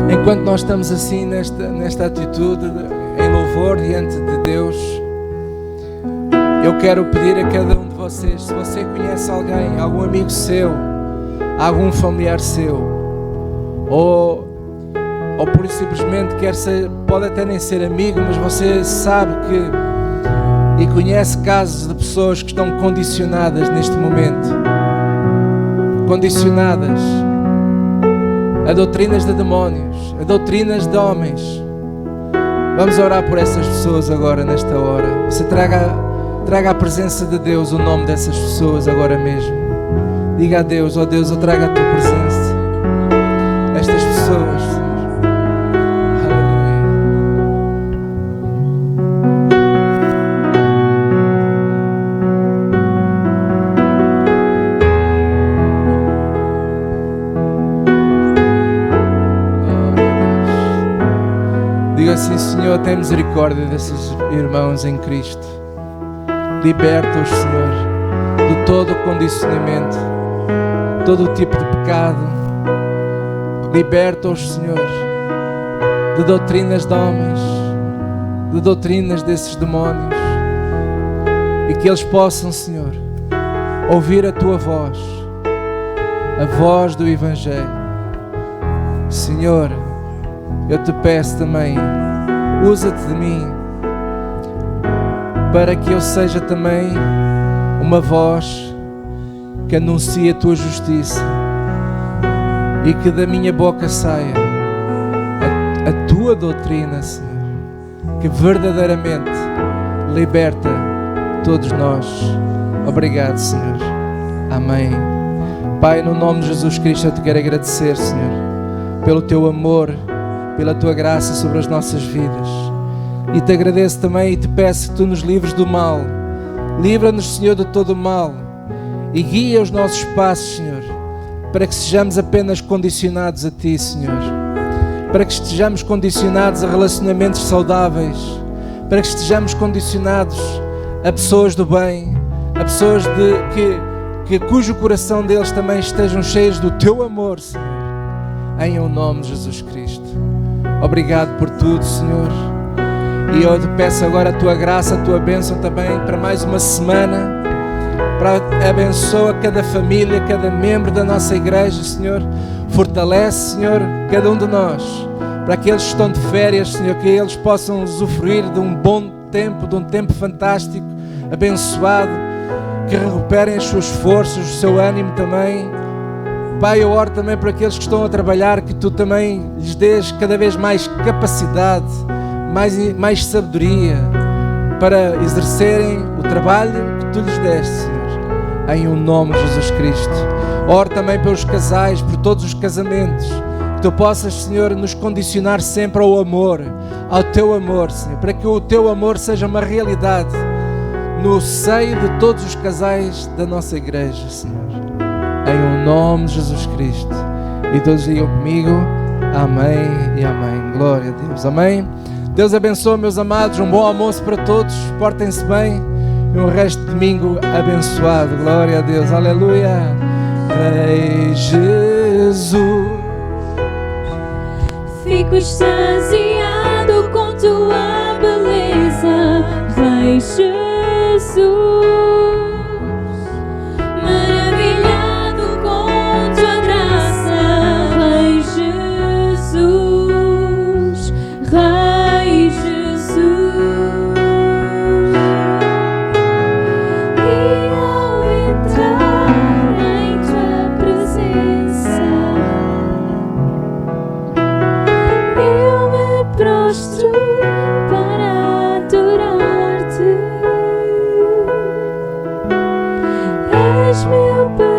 Enquanto nós estamos assim nesta atitude em louvor diante de Deus, eu quero pedir a cada um de vocês, se você conhece alguém, algum amigo seu, algum familiar seu, ou por simplesmente quer ser, pode até nem ser amigo, mas você sabe que e conhece casos de pessoas que estão condicionadas neste momento, condicionadas a doutrinas de demónios, a doutrinas de homens. Vamos orar por essas pessoas agora, nesta hora. Você traga à presença de Deus o nome dessas pessoas agora mesmo. Diga a Deus, ó Deus, eu trago a tua presença. Estas pessoas, Senhor. Aleluia. Diga assim, Senhor, tem misericórdia desses irmãos em Cristo. Liberta-os, Senhor, de todo o condicionamento, todo o tipo de pecado. Liberta-os, Senhor, de doutrinas de homens, de doutrinas desses demónios, e que eles possam, Senhor, ouvir a Tua voz, a voz do Evangelho. Senhor, eu te peço também, usa-te de mim, para que eu seja também uma voz que anuncie a tua justiça e que da minha boca saia a tua doutrina, Senhor, que verdadeiramente liberta todos nós. Obrigado, Senhor. Amém. Pai, no nome de Jesus Cristo, eu te quero agradecer, Senhor, pelo teu amor, pela tua graça sobre as nossas vidas. E te agradeço também e te peço que tu nos livres do mal. Livra-nos, Senhor, de todo o mal e guia os nossos passos, Senhor, para que sejamos apenas condicionados a Ti, Senhor, para que estejamos condicionados a relacionamentos saudáveis, para que estejamos condicionados a pessoas do bem, a pessoas cujo coração deles também estejam cheios do Teu amor, Senhor, em o nome de Jesus Cristo. Obrigado por tudo, Senhor. E eu te peço agora a tua graça, a tua bênção também para mais uma semana, para abençoa cada família, cada membro da nossa igreja, Senhor. Fortalece, Senhor, cada um de nós, para aqueles que estão de férias, Senhor, que eles possam usufruir de um bom tempo, de um tempo fantástico, abençoado, que recuperem as suas forças, o seu ânimo também. Pai, eu oro também para aqueles que estão a trabalhar, que Tu também lhes dês cada vez mais capacidade, mais sabedoria para exercerem o trabalho que Tu lhes deste, Senhor, em o nome de Jesus Cristo. Oro também pelos casais, por todos os casamentos, que Tu possas, Senhor, nos condicionar sempre ao amor, ao Teu amor, Senhor, para que o Teu amor seja uma realidade no seio de todos os casais da nossa igreja, Senhor, em o nome de Jesus Cristo. E todos digam comigo, amém e amém. Glória a Deus, amém. Deus abençoe, meus amados, um bom almoço para todos, portem-se bem e um resto de domingo abençoado. Glória a Deus, aleluia. Rei Jesus. Fico extasiado com tua beleza, Rei Jesus. Maravilhado com tua graça, Rei Jesus, Rei Jesus. E ao entrar em tua presença, eu me prostro para adorar-te. És meu Pai.